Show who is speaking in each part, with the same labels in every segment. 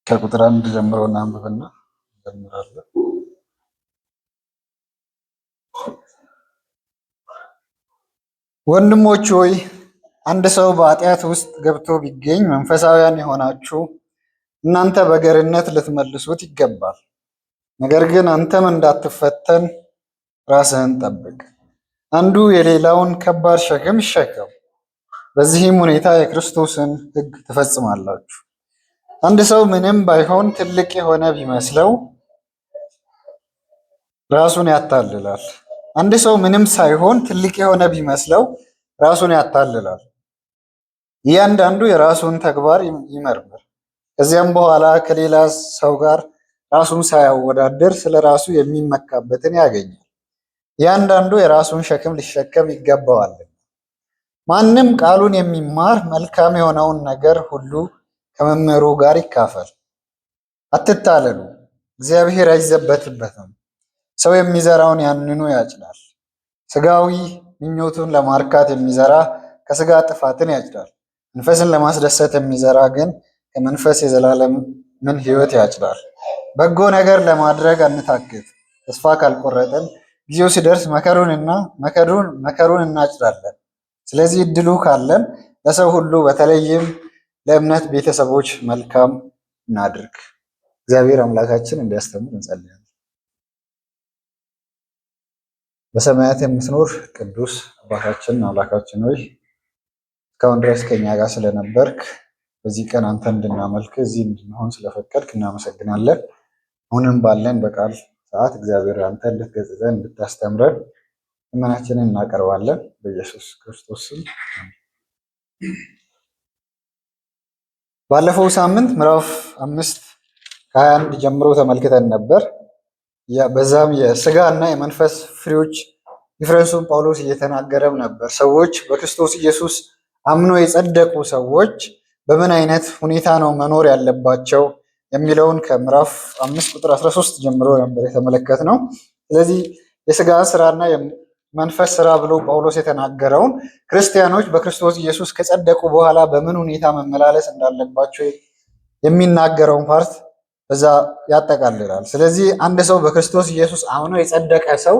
Speaker 1: ከቁጥር 1 ጀምሮ እናንብብና እንጀምራለን። ወንድሞች ሆይ አንድ ሰው በኃጢአት ውስጥ ገብቶ ቢገኝ መንፈሳውያን የሆናችሁ እናንተ በገርነት ልትመልሱት ይገባል። ነገር ግን አንተም እንዳትፈተን ራስህን ጠብቅ። አንዱ የሌላውን ከባድ ሸክም ይሸከም፣ በዚህም ሁኔታ የክርስቶስን ሕግ ትፈጽማላችሁ። አንድ ሰው ምንም ባይሆን ትልቅ የሆነ ቢመስለው ራሱን ያታልላል። አንድ ሰው ምንም ሳይሆን ትልቅ የሆነ ቢመስለው ራሱን ያታልላል። እያንዳንዱ የራሱን ተግባር ይመርምር። ከዚያም በኋላ ከሌላ ሰው ጋር ራሱን ሳያወዳደር ስለ ራሱ የሚመካበትን ያገኛል። እያንዳንዱ የራሱን ሸክም ሊሸከም ይገባዋል። ማንም ቃሉን የሚማር መልካም የሆነውን ነገር ሁሉ ከመምህሩ ጋር ይካፈል። አትታለሉ፣ እግዚአብሔር አይዘበትበትም። ሰው የሚዘራውን ያንኑ ያጭዳል። ስጋዊ ምኞቱን ለማርካት የሚዘራ ከስጋ ጥፋትን ያጭዳል። መንፈስን ለማስደሰት የሚዘራ ግን ከመንፈስ የዘላለምን ሕይወት ያጭዳል። በጎ ነገር ለማድረግ አንታክት። ተስፋ ካልቆረጥን ጊዜው ሲደርስ መከሩን እናጭዳለን። ስለዚህ እድሉ ካለን ለሰው ሁሉ በተለይም ለእምነት ቤተሰቦች መልካም እናድርግ። እግዚአብሔር አምላካችን እንዲያስተምር እንጸልያለን። በሰማያት የምትኖር ቅዱስ አባታችን አምላካችን ሆይ እስካሁን ድረስ ከኛ ጋር ስለነበርክ በዚህ ቀን አንተ እንድናመልክ እዚህ እንድንሆን ስለፈቀድክ እናመሰግናለን። አሁንም ባለን በቃል ሰዓት እግዚአብሔር አንተ እንድትገጽጸን እንድታስተምረን ልመናችንን እናቀርባለን በኢየሱስ ክርስቶስ ስም። ባለፈው ሳምንት ምዕራፍ 5 ከ21 ጀምሮ ተመልክተን ነበር። በዛም የስጋ እና የመንፈስ ፍሬዎች ዲፍረንሱን ጳውሎስ እየተናገረም ነበር። ሰዎች በክርስቶስ ኢየሱስ አምኖ የጸደቁ ሰዎች በምን አይነት ሁኔታ ነው መኖር ያለባቸው የሚለውን ከምዕራፍ 5 ቁጥር 13 ጀምሮ ነበር የተመለከትነው። ስለዚህ የስጋ ስራና የመንፈስ ስራ ብሎ ጳውሎስ የተናገረውን ክርስቲያኖች በክርስቶስ ኢየሱስ ከጸደቁ በኋላ በምን ሁኔታ መመላለስ እንዳለባቸው የሚናገረውን ፓርት በዛ ያጠቃልላል። ስለዚህ አንድ ሰው በክርስቶስ ኢየሱስ አምኖ የጸደቀ ሰው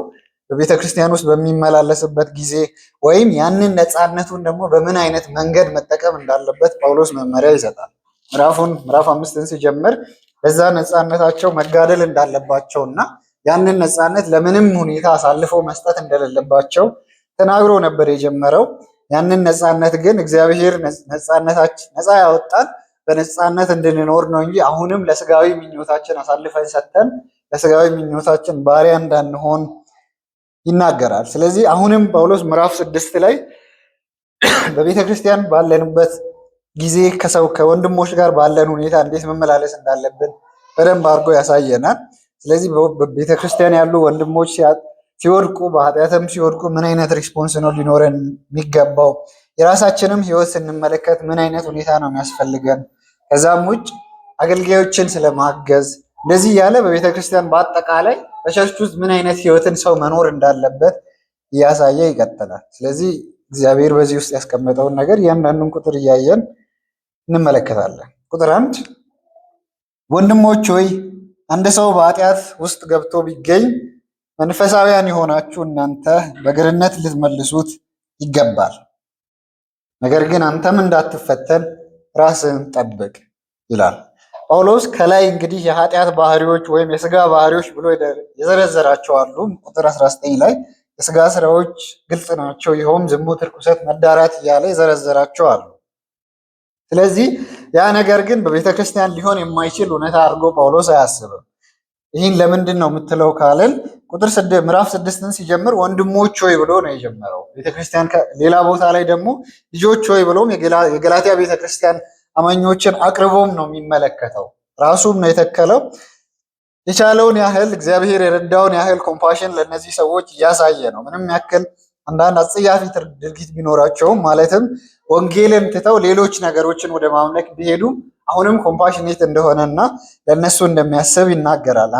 Speaker 1: በቤተ ክርስቲያን ውስጥ በሚመላለስበት ጊዜ ወይም ያንን ነፃነቱን ደግሞ በምን አይነት መንገድ መጠቀም እንዳለበት ጳውሎስ መመሪያ ይሰጣል። ምዕራፍ 5ን ሲጀምር በዛ ነፃነታቸው መጋደል እንዳለባቸው እና ያንን ነፃነት ለምንም ሁኔታ አሳልፎ መስጠት እንደሌለባቸው ተናግሮ ነበር የጀመረው። ያንን ነፃነት ግን እግዚአብሔር ነፃ ያወጣን በነፃነት እንድንኖር ነው እንጂ አሁንም ለስጋዊ ምኞታችን አሳልፈን ሰጥተን ለስጋዊ ምኞታችን ባሪያ እንዳንሆን ይናገራል። ስለዚህ አሁንም ጳውሎስ ምዕራፍ 6 ላይ በቤተ ክርስቲያን ባለንበት ጊዜ ከወንድሞች ጋር ባለን ሁኔታ እንዴት መመላለስ እንዳለብን በደንብ አድርጎ ያሳየናል። ስለዚህ በቤተ ክርስቲያን ያሉ ወንድሞች ሲወድቁ፣ በኃጢአትም ሲወድቁ ምን አይነት ሪስፖንስ ነው ሊኖረን የሚገባው፣ የራሳችንም ህይወት ስንመለከት ምን አይነት ሁኔታ ነው የሚያስፈልገን፣ ከዛም ውጭ አገልጋዮችን ስለማገዝ እንደዚህ ያለ በቤተ ክርስቲያን በአጠቃላይ በቸርች ውስጥ ምን አይነት ህይወትን ሰው መኖር እንዳለበት እያሳየ ይቀጥላል። ስለዚህ እግዚአብሔር በዚህ ውስጥ ያስቀመጠውን ነገር እያንዳንዱን ቁጥር እያየን እንመለከታለን። ቁጥር 1 ወንድሞች ሆይ አንድ ሰው በኃጢአት ውስጥ ገብቶ ቢገኝ መንፈሳውያን የሆናችሁ እናንተ በገርነት ልትመልሱት ይገባል። ነገር ግን አንተም እንዳትፈተን ራስህን ጠብቅ ይላል ጳውሎስ። ከላይ እንግዲህ የኃጢአት ባህሪዎች ወይም የስጋ ባህሪዎች ብሎ የዘረዘራቸው አሉ። ቁጥር 19 ላይ የስጋ ስራዎች ግልጽ ናቸው፣ ይኸውም ዝሙት፣ ርኩሰት፣ መዳራት እያለ የዘረዘራቸው አሉ። ስለዚህ ያ ነገር ግን በቤተክርስቲያን ሊሆን የማይችል እውነታ አድርጎ ጳውሎስ አያስብም። ይህን ለምንድን ነው የምትለው ካልን ምዕራፍ 6ን ሲጀምር ወንድሞች ሆይ ብሎ ነው የጀመረው። ቤተክርስቲያን ሌላ ቦታ ላይ ደግሞ ልጆች ሆይ ብሎም የገላትያ ቤተክርስቲያን አማኞችን አቅርቦም ነው የሚመለከተው። ራሱም ነው የተከለው። የቻለውን ያህል እግዚአብሔር የረዳውን ያህል ኮምፓሽን ለእነዚህ ሰዎች እያሳየ ነው። ምንም ያክል አንዳንድ አጸያፊ ድርጊት ቢኖራቸውም ማለትም ወንጌልን ትተው ሌሎች ነገሮችን ወደ ማምለክ ቢሄዱ አሁንም ኮምፓሽኔት እንደሆነና ለእነሱ እንደሚያስብ ይናገራል።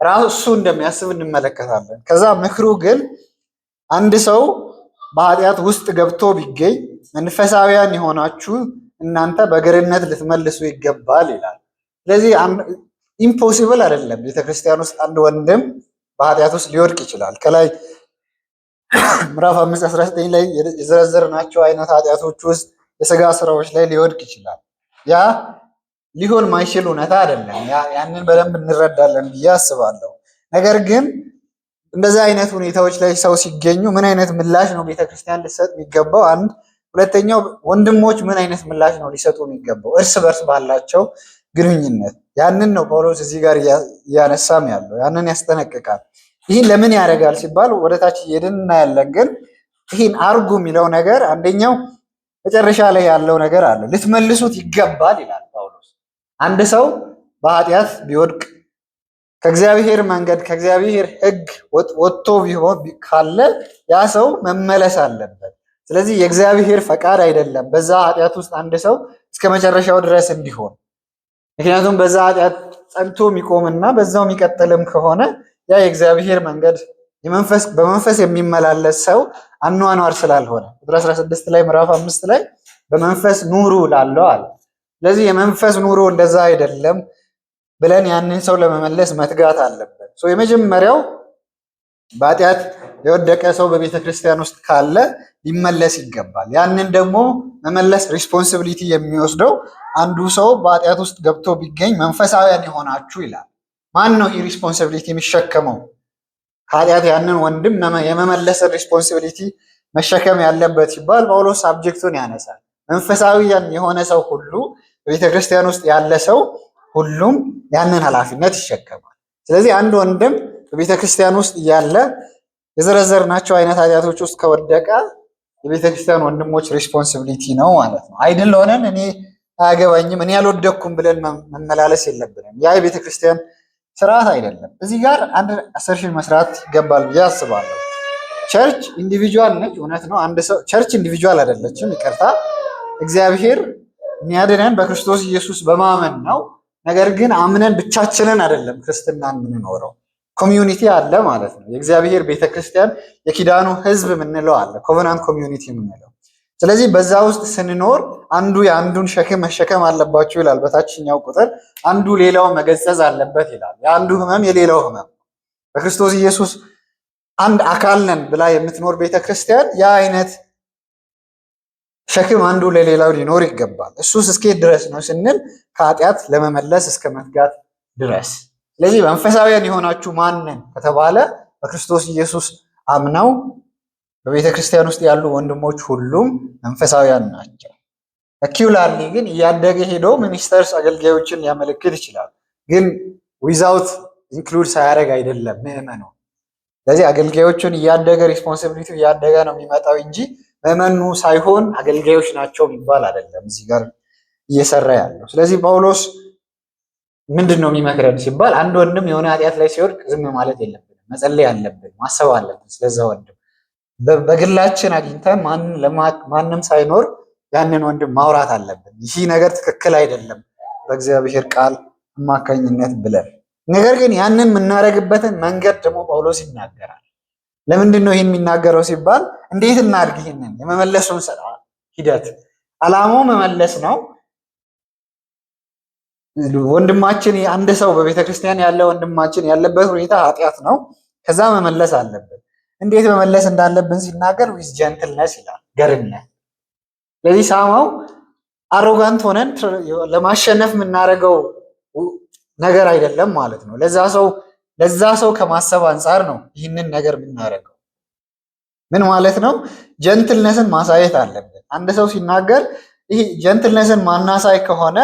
Speaker 1: ራሱ እንደሚያስብ እንመለከታለን። ከዛ ምክሩ ግን አንድ ሰው በኃጢአት ውስጥ ገብቶ ቢገኝ መንፈሳውያን የሆናችሁ እናንተ በገርነት ልትመልሱ ይገባል ይላል። ስለዚህ ኢምፖሲብል አይደለም። ቤተክርስቲያን ውስጥ አንድ ወንድም በኃጢአት ውስጥ ሊወድቅ ይችላል። ከላይ ምዕራፍ 5:19 ላይ የዘረዘርናቸው አይነት ኃጢአቶች ውስጥ የስጋ ስራዎች ላይ ሊወድቅ ይችላል። ያ ሊሆን ማይችል እውነታ አይደለም። ያንን በደንብ እንረዳለን ብዬ አስባለሁ። ነገር ግን እንደዚህ አይነት ሁኔታዎች ላይ ሰው ሲገኙ ምን አይነት ምላሽ ነው ቤተክርስቲያን ልትሰጥ የሚገባው? አንድ ሁለተኛው ወንድሞች ምን አይነት ምላሽ ነው ሊሰጡ የሚገባው እርስ በርስ ባላቸው ግንኙነት? ያንን ነው ጳውሎስ እዚህ ጋር እያነሳም ያለው፣ ያንን ያስጠነቅቃል። ይህን ለምን ያደርጋል ሲባል ወደታች እየሄድን እናያለን። ግን ይህን አርጉ የሚለው ነገር አንደኛው መጨረሻ ላይ ያለው ነገር አለ። ልትመልሱት ይገባል ይላል ጳውሎስ። አንድ ሰው በኃጢአት ቢወድቅ ከእግዚአብሔር መንገድ ከእግዚአብሔር ሕግ ወጥቶ ቢሆን ካለ ያ ሰው መመለስ አለበት። ስለዚህ የእግዚአብሔር ፈቃድ አይደለም በዛ ኃጢአት ውስጥ አንድ ሰው እስከ መጨረሻው ድረስ እንዲሆን። ምክንያቱም በዛ ኃጢአት ጸንቶ የሚቆምና በዛው የሚቀጥልም ከሆነ ያ የእግዚአብሔር መንገድ በመንፈስ የሚመላለስ ሰው አኗኗር ስላልሆነ ቁጥር 16 ላይ ምዕራፍ 5 ላይ በመንፈስ ኑሩ ላለው አለ። ስለዚህ የመንፈስ ኑሮ እንደዛ አይደለም ብለን ያንን ሰው ለመመለስ መትጋት አለበት። የመጀመሪያው በኃጢአት የወደቀ ሰው በቤተ ክርስቲያን ውስጥ ካለ ሊመለስ ይገባል። ያንን ደግሞ መመለስ ሪስፖንሲቢሊቲ የሚወስደው አንዱ ሰው በኃጢአት ውስጥ ገብቶ ቢገኝ መንፈሳውያን የሆናችሁ ይላል። ማን ነው ይህ ሪስፖንሲቢሊቲ የሚሸከመው? ከኃጢአት ያንን ወንድም የመመለስን ሪስፖንሲቢሊቲ መሸከም ያለበት ሲባል ጳውሎስ ሳብጀክቱን ያነሳል። መንፈሳዊያን የሆነ ሰው ሁሉ በቤተ ክርስቲያን ውስጥ ያለ ሰው ሁሉም ያንን ኃላፊነት ይሸከማል። ስለዚህ አንድ ወንድም በቤተ ክርስቲያን ውስጥ እያለ የዘረዘርናቸው አይነት ኃጢአቶች ውስጥ ከወደቀ የቤተ ክርስቲያን ወንድሞች ሪስፖንሲቢሊቲ ነው ማለት ነው። አይድል ሆነን እኔ አያገባኝም እኔ ያልወደኩም ብለን መመላለስ የለብንም። ያ የቤተ ክርስቲያን ስርዓት አይደለም። እዚህ ጋር አንድ አሰርሽን መስራት ይገባል ብዬ አስባለሁ። ቸርች ኢንዲቪጁዋል ነች፣ እውነት ነው። አንድ ሰው ቸርች ኢንዲቪጁዋል አይደለችም፣ ይቅርታ። እግዚአብሔር የሚያድነን በክርስቶስ ኢየሱስ በማመን ነው። ነገር ግን አምነን ብቻችንን አይደለም ክርስትናን የምንኖረው፣ ኮሚዩኒቲ አለ ማለት ነው። የእግዚአብሔር ቤተክርስቲያን የኪዳኑ ሕዝብ የምንለው አለ፣ ኮቨናንት ኮሚዩኒቲ የምንለው። ስለዚህ በዛ ውስጥ ስንኖር አንዱ የአንዱን ሸክም መሸከም አለባችሁ ይላል በታችኛው ቁጥር። አንዱ ሌላው መገሰጽ አለበት ይላል። የአንዱ ህመም የሌላው ህመም። በክርስቶስ ኢየሱስ አንድ አካል ነን ብላ የምትኖር ቤተክርስቲያን ያ አይነት ሸክም አንዱ ለሌላው ሊኖር ይገባል። እሱስ እስከየት ድረስ ነው ስንል ከኃጢአት ለመመለስ እስከ መትጋት ድረስ። ስለዚህ መንፈሳዊያን የሆናችሁ ማንን ከተባለ በክርስቶስ ኢየሱስ አምነው በቤተ ክርስቲያን ውስጥ ያሉ ወንድሞች ሁሉም መንፈሳዊያን ናቸው። አኪውላሊ ግን እያደገ ሄዶ ሚኒስተርስ አገልጋዮችን ሊያመለክት ይችላል። ግን ዊዛውት ኢንክሉድ ሳያደርግ አይደለም ምዕመኑ። ስለዚህ አገልጋዮቹን እያደገ ሪስፖንሲቢሊቲ እያደገ ነው የሚመጣው እንጂ ምዕመኑ ሳይሆን አገልጋዮች ናቸው የሚባል አይደለም እዚህ ጋር እየሰራ ያለው። ስለዚህ ጳውሎስ ምንድን ነው የሚመክረን ሲባል አንድ ወንድም የሆነ ኃጢአት ላይ ሲወድቅ ዝም ማለት የለብንም፣ መጸለይ አለብን፣ ማሰብ አለብን ስለዛ ወንድም። በግላችን አግኝተን ማንም ሳይኖር ያንን ወንድም ማውራት አለብን። ይህ ነገር ትክክል አይደለም በእግዚአብሔር ቃል አማካኝነት ብለን። ነገር ግን ያንን የምናደርግበትን መንገድ ደግሞ ጳውሎስ ይናገራል። ለምንድን ነው ይህን የሚናገረው ሲባል እንዴት እናድርግ? ይህንን የመመለሱን ሂደት ዓላማው መመለስ ነው። ወንድማችን አንድ ሰው በቤተክርስቲያን ያለ ወንድማችን ያለበት ሁኔታ ኃጢአት ነው። ከዛ መመለስ አለብን። እንዴት መመለስ እንዳለብን ሲናገር ዊዝ ጀንትልነስ ይላል፣ ገርነት። ስለዚህ ሳማው አሮጋንት ሆነን ለማሸነፍ የምናደርገው ነገር አይደለም ማለት ነው። ለዛ ሰው ከማሰብ አንጻር ነው ይህንን ነገር የምናደርገው። ምን ማለት ነው? ጀንትልነስን ማሳየት አለብን። አንድ ሰው ሲናገር ይህ ጀንትልነስን ማናሳይ ከሆነ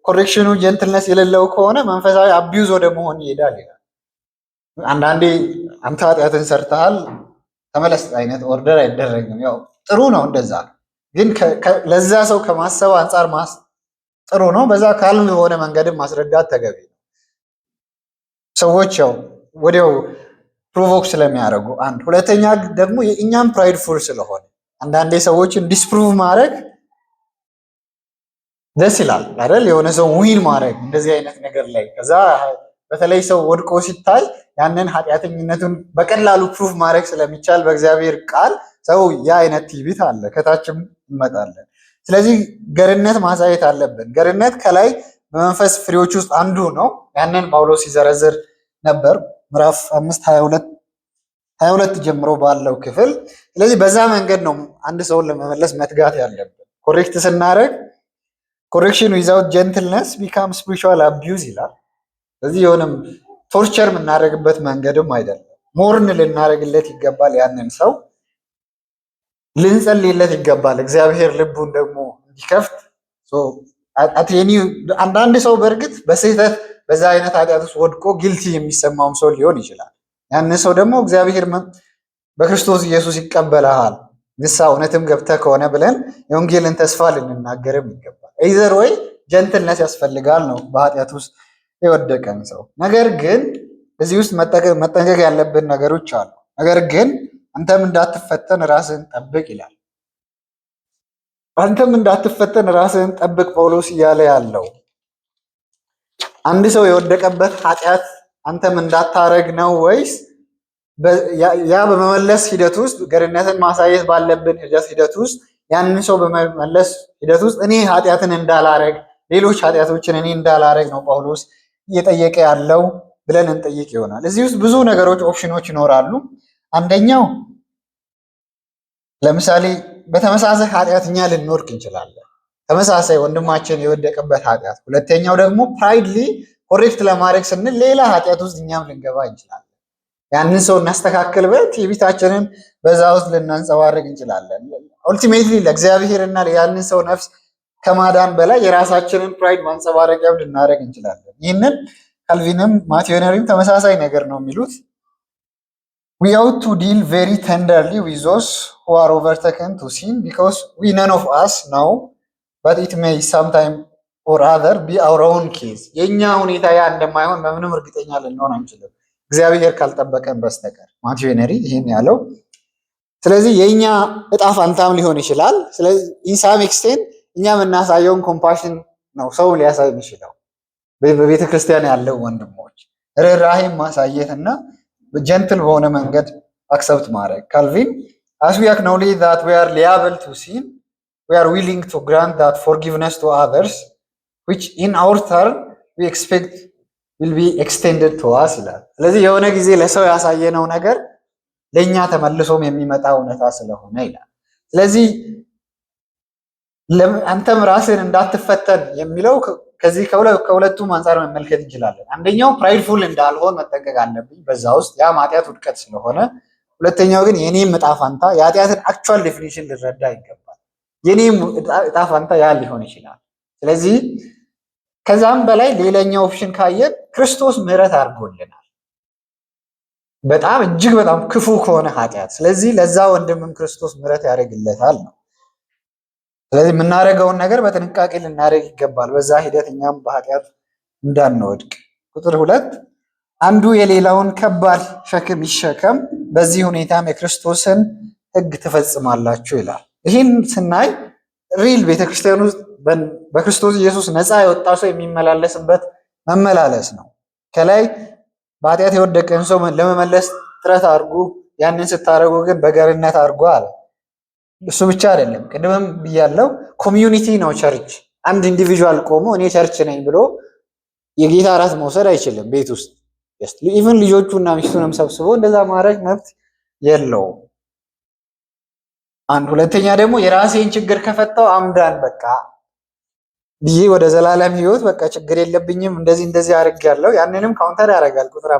Speaker 1: ኮሬክሽኑ ጀንትልነስ የሌለው ከሆነ መንፈሳዊ አቢዩዝ ወደ መሆን ይሄዳል ይላል። አንዳንዴ አንተ ኃጢአትን ሰርተሃል ተመለስ አይነት ኦርደር አይደረግም። ያው ጥሩ ነው እንደዛ፣ ግን ለዛ ሰው ከማሰብ አንጻር ጥሩ ነው። በዛ ካልም የሆነ መንገድም ማስረዳት ተገቢ ነው። ሰዎች ያው ወዲያው ፕሮቮክ ስለሚያደርጉ አንድ፣ ሁለተኛ ደግሞ የእኛም ፕራይድፉል ስለሆነ አንዳንዴ ሰዎችን ዲስፕሩቭ ማድረግ ደስ ይላል አይደል? የሆነ ሰው ዊን ማድረግ እንደዚህ አይነት ነገር ላይ ከዛ በተለይ ሰው ወድቆ ሲታይ ያንን ኃጢአተኝነቱን በቀላሉ ፕሩፍ ማድረግ ስለሚቻል በእግዚአብሔር ቃል ሰው ያ አይነት ትዕቢት አለ፣ ከታችም እንመጣለን። ስለዚህ ገርነት ማሳየት አለብን። ገርነት ከላይ በመንፈስ ፍሬዎች ውስጥ አንዱ ነው። ያንን ጳውሎስ ሲዘረዝር ነበር ምዕራፍ 5:22 ጀምሮ ባለው ክፍል። ስለዚህ በዛ መንገድ ነው አንድ ሰውን ለመመለስ መትጋት ያለብን። ኮሬክት ስናደርግ ኮሬክሽን ዊዛውት ጀንትልነስ ቢካም ስፒሪቹዋል አቢዩዝ ይላል። ስለዚህ የሆነም ቶርቸር የምናደርግበት መንገድም አይደለም። ሞርን ልናደርግለት ይገባል። ያንን ሰው ልንጸልይለት ይገባል። እግዚአብሔር ልቡን ደግሞ እንዲከፍት። አንዳንድ ሰው በእርግጥ በስህተት በዛ አይነት ኃጢአት ውስጥ ወድቆ ጊልቲ የሚሰማውም ሰው ሊሆን ይችላል። ያንን ሰው ደግሞ እግዚአብሔር በክርስቶስ ኢየሱስ ይቀበልሃል ንስሐ እውነትም ገብተህ ከሆነ ብለን የወንጌልን ተስፋ ልንናገርም ይገባል። ኢዘር ወይ ጀንትልነስ ያስፈልጋል ነው በኃጢአት ውስጥ የወደቀን ሰው። ነገር ግን እዚህ ውስጥ መጠንቀቅ ያለብን ነገሮች አሉ። ነገር ግን አንተም እንዳትፈተን ራስህን ጠብቅ ይላል። አንተም እንዳትፈተን ራስህን ጠብቅ ጳውሎስ እያለ ያለው አንድ ሰው የወደቀበት ኃጢአት አንተም እንዳታረግ ነው ወይስ ያ በመመለስ ሂደት ውስጥ ገርነትን ማሳየት ባለብን ሂደት ውስጥ ያንን ሰው በመመለስ ሂደት ውስጥ እኔ ኃጢአትን እንዳላረግ ሌሎች ኃጢአቶችን እኔ እንዳላረግ ነው ጳውሎስ እየጠየቀ ያለው ብለን እንጠይቅ ይሆናል። እዚህ ውስጥ ብዙ ነገሮች ኦፕሽኖች ይኖራሉ። አንደኛው ለምሳሌ በተመሳሳይ ኃጢአት እኛ ልንወድቅ እንችላለን፣ ተመሳሳይ ወንድማችን የወደቀበት ኃጢአት። ሁለተኛው ደግሞ ፕራይድሊ ኮሬክት ለማድረግ ስንል ሌላ ኃጢአት ውስጥ እኛም ልንገባ እንችላለን። ያንን ሰው እናስተካክል በት ትዕቢታችንን በዛ ውስጥ ልናንጸባርቅ እንችላለን። ኦልቲሜትሊ ለእግዚአብሔርና ያንን ሰው ነፍስ ከማዳን በላይ የራሳችንን ፕራይድ ማንጸባረቂያም ልናደርግ እንችላለን። ይህንን ካልቪንም ማቴዎነሪም ተመሳሳይ ነገር ነው የሚሉት። we ought to deal very tenderly with those who are overtaken to sin because we none of us know but it may sometime or other be our own case። የኛ ሁኔታ ያ እንደማይሆን በምንም እርግጠኛ ልንሆን አንችልም እግዚአብሔር ካልጠበቀን በስተቀር ማቴዎነሪ ይሄን ያለው። ስለዚህ የኛ እጣ ፋንታም ሊሆን ይችላል። ስለዚህ ኢንሳም ኤክስቴንት እኛ የምናሳየውን ኮምፓሽን ነው ሰው ሊያሳይ የሚችለው። በቤተ ክርስቲያን ያለው ወንድሞች ርህራሄን ማሳየት እና ጀንትል በሆነ መንገድ አክሰፕት ማድረግ። ካልቪን as we acknowledge that we are liable to sin, we are willing to grant that forgiveness to others which in our turn we expect will be extended to us ይላል። ስለዚህ የሆነ ጊዜ ለሰው ያሳየነው ነገር ለኛ ተመልሶም የሚመጣ እውነታ ስለሆነ ይላል። ስለዚህ አንተም ራስን እንዳትፈተን የሚለው ከዚህ ከሁለቱም አንፃር መመልከት እንችላለን። አንደኛው ፕራይድፉል እንዳልሆን መጠንቀቅ አለብኝ በዛ ውስጥ ያ ማጥያት ውድቀት ስለሆነ። ሁለተኛው ግን የኔም እጣ ፋንታ የኃጢአትን አክቹዋል ዴፊኒሽን ልረዳ ይገባል። የኔም እጣ ፋንታ ያ ሊሆን ይችላል። ስለዚህ ከዛም በላይ ሌላኛው ኦፕሽን ካየን ክርስቶስ ምህረት አድርጎልናል በጣም እጅግ በጣም ክፉ ከሆነ ኃጢአት። ስለዚህ ለዛ ወንድምም ክርስቶስ ምህረት ያደርግለታል ነው። ስለዚህ የምናደርገውን ነገር በጥንቃቄ ልናደርግ ይገባል በዛ ሂደት እኛም በኃጢአት እንዳንወድቅ። ቁጥር 2 አንዱ የሌላውን ከባድ ሸክም ይሸከም፣ በዚህ ሁኔታም የክርስቶስን ሕግ ትፈጽማላችሁ ይላል። ይህን ስናይ ሪል ቤተክርስቲያን ውስጥ በክርስቶስ ኢየሱስ ነፃ የወጣ ሰው የሚመላለስበት መመላለስ ነው። ከላይ በኃጢአት የወደቀን ሰው ለመመለስ ጥረት አድርጉ፣ ያንን ስታደርጉ ግን በገርነት አድርጉ አለ። እሱ ብቻ አይደለም፣ ቅድምም ብያለው፣ ኮሚዩኒቲ ነው ቸርች። አንድ ኢንዲቪጁዋል ቆሞ እኔ ቸርች ነኝ ብሎ የጌታ እራት መውሰድ አይችልም። ቤት ውስጥ ኢቭን ልጆቹና ሚስቱንም ሰብስቦ እንደዛ ማድረግ መብት የለውም። አንድ ሁለተኛ ደግሞ የራሴን ችግር ከፈታው አምዳን በቃ ብዬ ወደ ዘላለም ህይወት በቃ ችግር የለብኝም እንደዚህ አድርጌያለሁ። ያንንም ካውንተር ያደርጋል። ቁጥር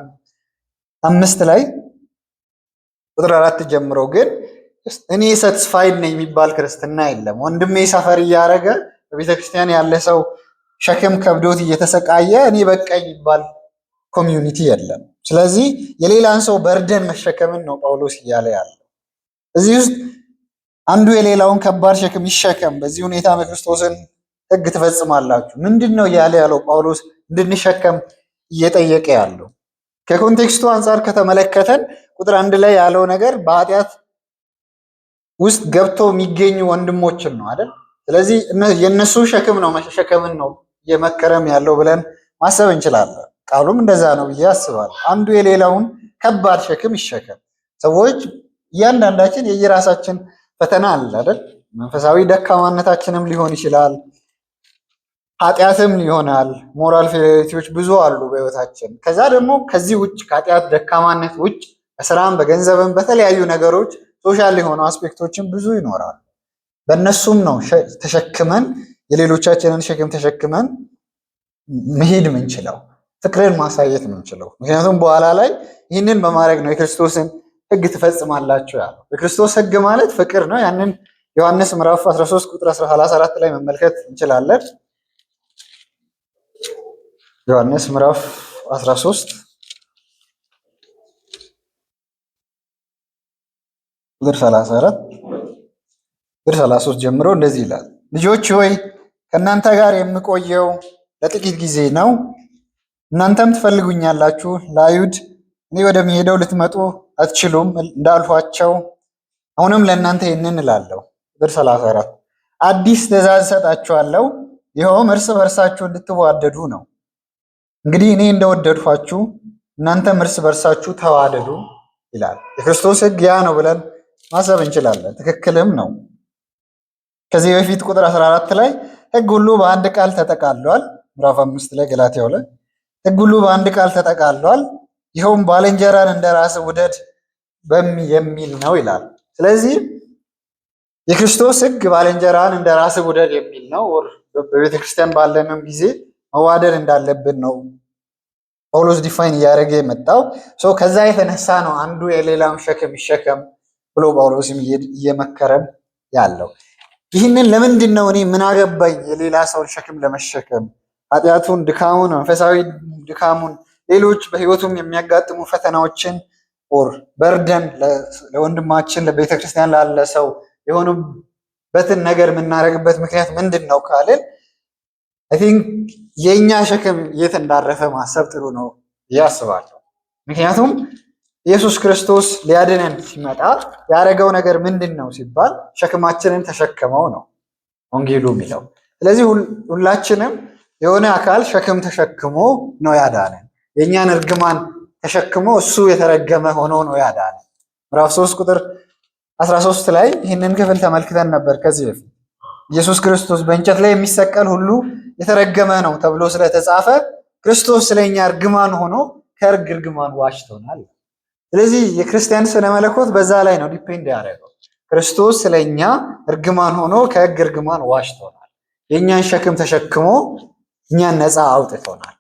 Speaker 1: 5 ላይ ቁጥር 4 ጀምሮ ግን እኔ ሳቲስፋይድ ነኝ የሚባል ክርስትና የለም። ወንድሜ ሰፈር እያደረገ በቤተክርስቲያን ያለ ሰው ሸክም ከብዶት እየተሰቃየ እኔ በቃ የሚባል ኮሚዩኒቲ የለም። ስለዚህ የሌላን ሰው በርደን መሸከምን ነው ጳውሎስ እያለ ያለው። እዚህ ውስጥ አንዱ የሌላውን ከባድ ሸክም ይሸከም፣ በዚህ ሁኔታ የክርስቶስን ሕግ ትፈጽማላችሁ። ምንድን ነው እያለ ያለው ጳውሎስ እንድንሸከም እየጠየቀ ያለው? ከኮንቴክስቱ አንጻር ከተመለከተን ቁጥር 1 ላይ ያለው ነገር በኃጢአት ውስጥ ገብተው የሚገኙ ወንድሞችን ነው አይደል? ስለዚህ የነሱ ሸክም ነው መሸከምን ነው እየመከረም ያለው ብለን ማሰብ እንችላለን። ቃሉም እንደዛ ነው ብዬ አስባለሁ። አንዱ የሌላውን ከባድ ሸክም ይሸከም። ሰዎች እያንዳንዳችን የየራሳችን ፈተና አለ አይደል? መንፈሳዊ ደካማነታችንም ሊሆን ይችላል፣ ኃጢአትም ይሆናል። ሞራል ፌዴሬቲዎች ብዙ አሉ በህይወታችን። ከዛ ደግሞ ከዚህ ውጭ ከኃጢአት ደካማነት ውጭ በስራም በገንዘብም በተለያዩ ነገሮች ሶሻል የሆኑ አስፔክቶችን ብዙ ይኖራሉ። በእነሱም ነው ተሸክመን የሌሎቻችንን ሸክም ተሸክመን መሄድ ምንችለው፣ ፍቅርን ማሳየት ምንችለው። ምክንያቱም በኋላ ላይ ይህንን በማድረግ ነው የክርስቶስን ህግ ትፈጽማላችሁ ያለው። የክርስቶስ ህግ ማለት ፍቅር ነው። ያንን ዮሐንስ ምዕራፍ 13 ቁጥር 34 ላይ መመልከት እንችላለን። ዮሐንስ ምዕራፍ 13 ቁጥር 34 ቁጥር 33 ጀምሮ እንደዚህ ይላል፣ ልጆች ሆይ ከእናንተ ጋር የምቆየው ለጥቂት ጊዜ ነው። እናንተም ትፈልጉኛላችሁ። ለአይሁድ እኔ ወደሚሄደው ልትመጡ አትችሉም እንዳልኋቸው አሁንም ለእናንተ ይህንን እላለሁ። ቁጥር 34 አዲስ ትእዛዝ እሰጣችኋለሁ፣ ይኸውም እርስ በርሳችሁ እንድትዋደዱ ነው። እንግዲህ እኔ እንደወደድኋችሁ እናንተም እርስ በርሳችሁ ተዋደዱ ይላል። የክርስቶስ ህግ ያ ነው ብለን ማሰብ እንችላለን። ትክክልም ነው። ከዚህ በፊት ቁጥር 14 ላይ ህግ ሁሉ በአንድ ቃል ተጠቃሏል። ምዕራፍ 5 ላይ ገላትያው ላይ ህግ ሁሉ በአንድ ቃል ተጠቃሏል፣ ይኸውም ባልንጀራን እንደራስ ውደድ የሚል ነው ይላል። ስለዚህ የክርስቶስ ህግ ባልንጀራን እንደራስ ውደድ የሚል ነው። በቤተክርስቲያን ባለንም ጊዜ መዋደድ እንዳለብን ነው ጳውሎስ ዲፋይን እያደረገ የመጣው። ከዛ የተነሳ ነው አንዱ የሌላም ሸክም ይሸከም ብሎ ጳውሎስም እየመከረም ያለው። ይህንን ለምንድን ነው እኔ ምን አገባኝ የሌላ ሰውን ሸክም ለመሸከም፣ ኃጢአቱን፣ ድካሙን፣ መንፈሳዊ ድካሙን፣ ሌሎች በህይወቱም የሚያጋጥሙ ፈተናዎችን በርደን ለወንድማችን ለቤተክርስቲያን ላለ ሰው የሆኑበትን ነገር የምናደርግበት ምክንያት ምንድን ነው ካልን አይ ቲንክ የእኛ ሸክም የት እንዳረፈ ማሰብ ጥሩ ነው ያስባለሁ። ምክንያቱም ኢየሱስ ክርስቶስ ሊያድነን ሲመጣ ያደረገው ነገር ምንድን ነው ሲባል ሸክማችንን ተሸክመው ነው ወንጌሉ የሚለው። ስለዚህ ሁላችንም የሆነ አካል ሸክም ተሸክሞ ነው ያዳነን። የእኛን እርግማን ተሸክሞ እሱ የተረገመ ሆኖ ነው ያዳነን። ምዕራፍ 3 ቁጥር 13 ላይ ይህንን ክፍል ተመልክተን ነበር ከዚህ በፊት። ኢየሱስ ክርስቶስ በእንጨት ላይ የሚሰቀል ሁሉ የተረገመ ነው ተብሎ ስለተጻፈ ክርስቶስ ስለኛ እርግማን ሆኖ ከሕግ እርግማን ዋጅቶናል። ስለዚህ የክርስቲያን ስነ መለኮት በዛ ላይ ነው ዲፔንድ ያደረገው። ክርስቶስ ስለኛ እርግማን ሆኖ ከሕግ እርግማን ዋጅቶናል። የእኛን ሸክም ተሸክሞ እኛን ነፃ አውጥቶናል።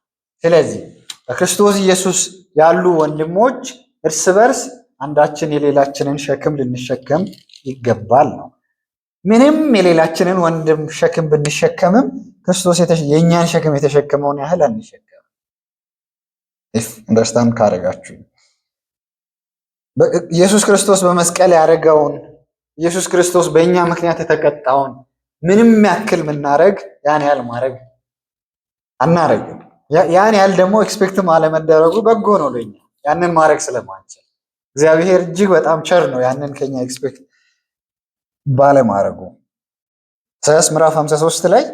Speaker 1: ስለዚህ በክርስቶስ ኢየሱስ ያሉ ወንድሞች እርስ በርስ አንዳችን የሌላችንን ሸክም ልንሸከም ይገባል ነው። ምንም የሌላችንን ወንድም ሸክም ብንሸከምም ክርስቶስ የእኛን ሸክም የተሸከመውን ያህል አንሸከም። እንደርስታንድ ካደረጋችሁ ኢየሱስ ክርስቶስ በመስቀል ያደረገውን፣ ኢየሱስ ክርስቶስ በእኛ ምክንያት የተቀጣውን ምንም ያክል ምናረግ ያን ያህል ማድረግ አናረግም። ያን ያህል ደግሞ ኤክስፔክትም አለመደረጉ በጎ ነው ለኛ ያንን ማድረግ ስለማንችል። እግዚአብሔር እጅግ በጣም ቸር ነው ያንን ከኛ ኤክስፔክት ባለማድረጉ። ኢሳይያስ ምዕራፍ 53 ላይ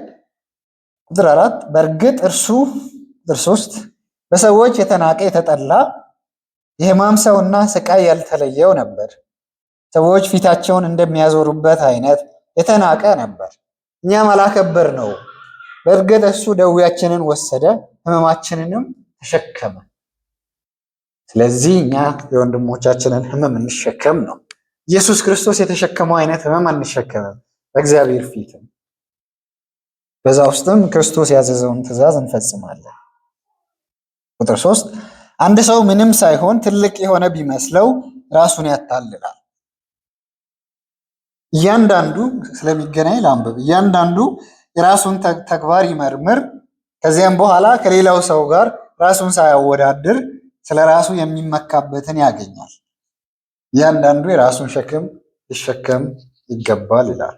Speaker 1: ቁጥር 4 በእርግጥ እርሱ ቁጥር 3 በሰዎች የተናቀ የተጠላ የሕማም ሰውና ስቃይ ያልተለየው ነበር። ሰዎች ፊታቸውን እንደሚያዞሩበት አይነት የተናቀ ነበር፣ እኛም አላከበር ነው። በእርግጥ እሱ ደዌያችንን ወሰደ፣ ሕመማችንንም ተሸከመ። ስለዚህ እኛ የወንድሞቻችንን ሕመም እንሸከም ነው። ኢየሱስ ክርስቶስ የተሸከመው አይነት ሕመም አንሸከምም በእግዚአብሔር ፊትም። በዛ ውስጥም ክርስቶስ ያዘዘውን ትእዛዝ እንፈጽማለን። ቁጥር 3 አንድ ሰው ምንም ሳይሆን ትልቅ የሆነ ቢመስለው ራሱን ያታልላል። እያንዳንዱ ስለሚገናኝ ላንብብ። እያንዳንዱ የራሱን ተግባር ይመርምር፣ ከዚያም በኋላ ከሌላው ሰው ጋር ራሱን ሳያወዳድር ስለ ራሱ የሚመካበትን ያገኛል። እያንዳንዱ የራሱን ሸክም ሊሸከም ይገባል ይላል።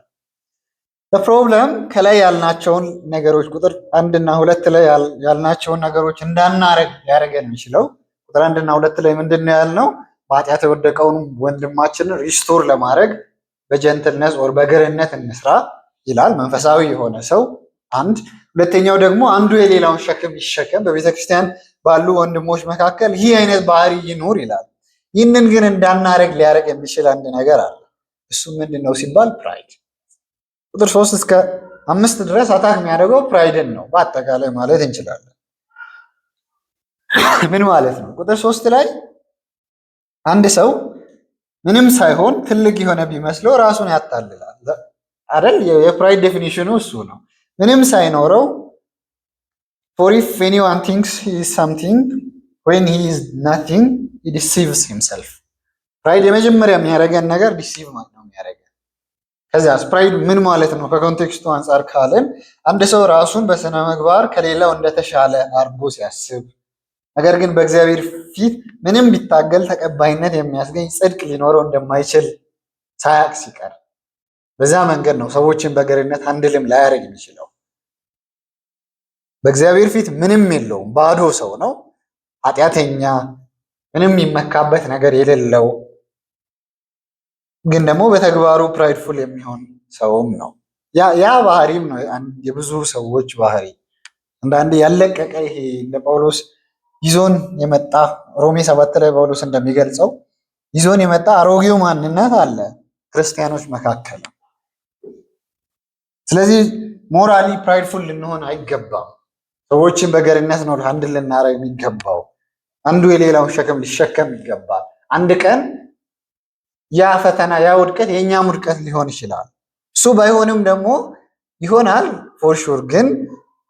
Speaker 1: በፕሮብለም ከላይ ያልናቸውን ነገሮች ቁጥር 1 እና 2 ላይ ያልናቸውን ነገሮች እንዳናረግ ሊያደርገን የሚችለው ቁጥር 1 እና 2 ላይ ምንድን ነው ያልነው? በኃጢአት የወደቀውን ወንድማችንን ሪስቶር ለማድረግ በጀንትልነት ወር በገርነት እንስራ ይላል። መንፈሳዊ የሆነ ሰው አንድ። ሁለተኛው ደግሞ አንዱ የሌላውን ሸክም ይሸከም፣ በቤተክርስቲያን ባሉ ወንድሞች መካከል ይህ አይነት ባህሪ ይኑር ይላል። ይህንን ግን እንዳናረግ ሊያደርግ የሚችል አንድ ነገር አለ። እሱ ምንድን ነው ሲባል ፕራይድ። ቁጥር 3 እስከ 5 ድረስ አታክ የሚያደርገው ፕራይድን ነው በአጠቃላይ ማለት እንችላለን። ምን ማለት ነው? ቁጥር 3 ላይ አንድ ሰው ምንም ሳይሆን ትልቅ የሆነ ቢመስለው ራሱን ያታልላል አይደል? የፕራይድ ዴፊኒሽኑ እሱ ነው። ምንም ሳይኖረው for if anyone thinks he is something when he is nothing he deceives himself። ፕራይድ የመጀመሪያ የሚያደርገን ነገር ዲሲቭ ማለት ነው የሚያደርገን። ከዚያስ ፕራይድ ምን ማለት ነው ከኮንቴክስቱ አንጻር ካለን አንድ ሰው ራሱን በስነ ምግባር ከሌላው እንደተሻለ አድርጎ ሲያስብ ነገር ግን በእግዚአብሔር ፊት ምንም ቢታገል ተቀባይነት የሚያስገኝ ጽድቅ ሊኖረው እንደማይችል ሳያቅ ሲቀር በዛ መንገድ ነው ሰዎችን በገርነት አንድልም ላያደርግ የሚችለው። በእግዚአብሔር ፊት ምንም የለውም፣ ባዶ ሰው ነው፣ ኃጢአተኛ፣ ምንም የሚመካበት ነገር የሌለው ግን ደግሞ በተግባሩ ፕራይድፉል የሚሆን ሰውም ነው። ያ ባህሪም ነው የብዙ ሰዎች ባህሪ። አንዳንዴ ያለቀቀ ይሄ እንደ ጳውሎስ ይዞን የመጣ ሮሜ 7 ላይ ጳውሎስ እንደሚገልጸው ይዞን የመጣ አሮጌው ማንነት አለ ክርስቲያኖች መካከል። ስለዚህ ሞራሊ ፕራይድፉል ልንሆን አይገባም። ሰዎችን በገርነት ነው አንድ ልናረግ የሚገባው። አንዱ የሌላውን ሸክም ሊሸከም ይገባል። አንድ ቀን ያ ፈተና ያ ውድቀት የእኛም ውድቀት ሊሆን ይችላል። እሱ ባይሆንም ደግሞ ይሆናል ፎር ሹር። ግን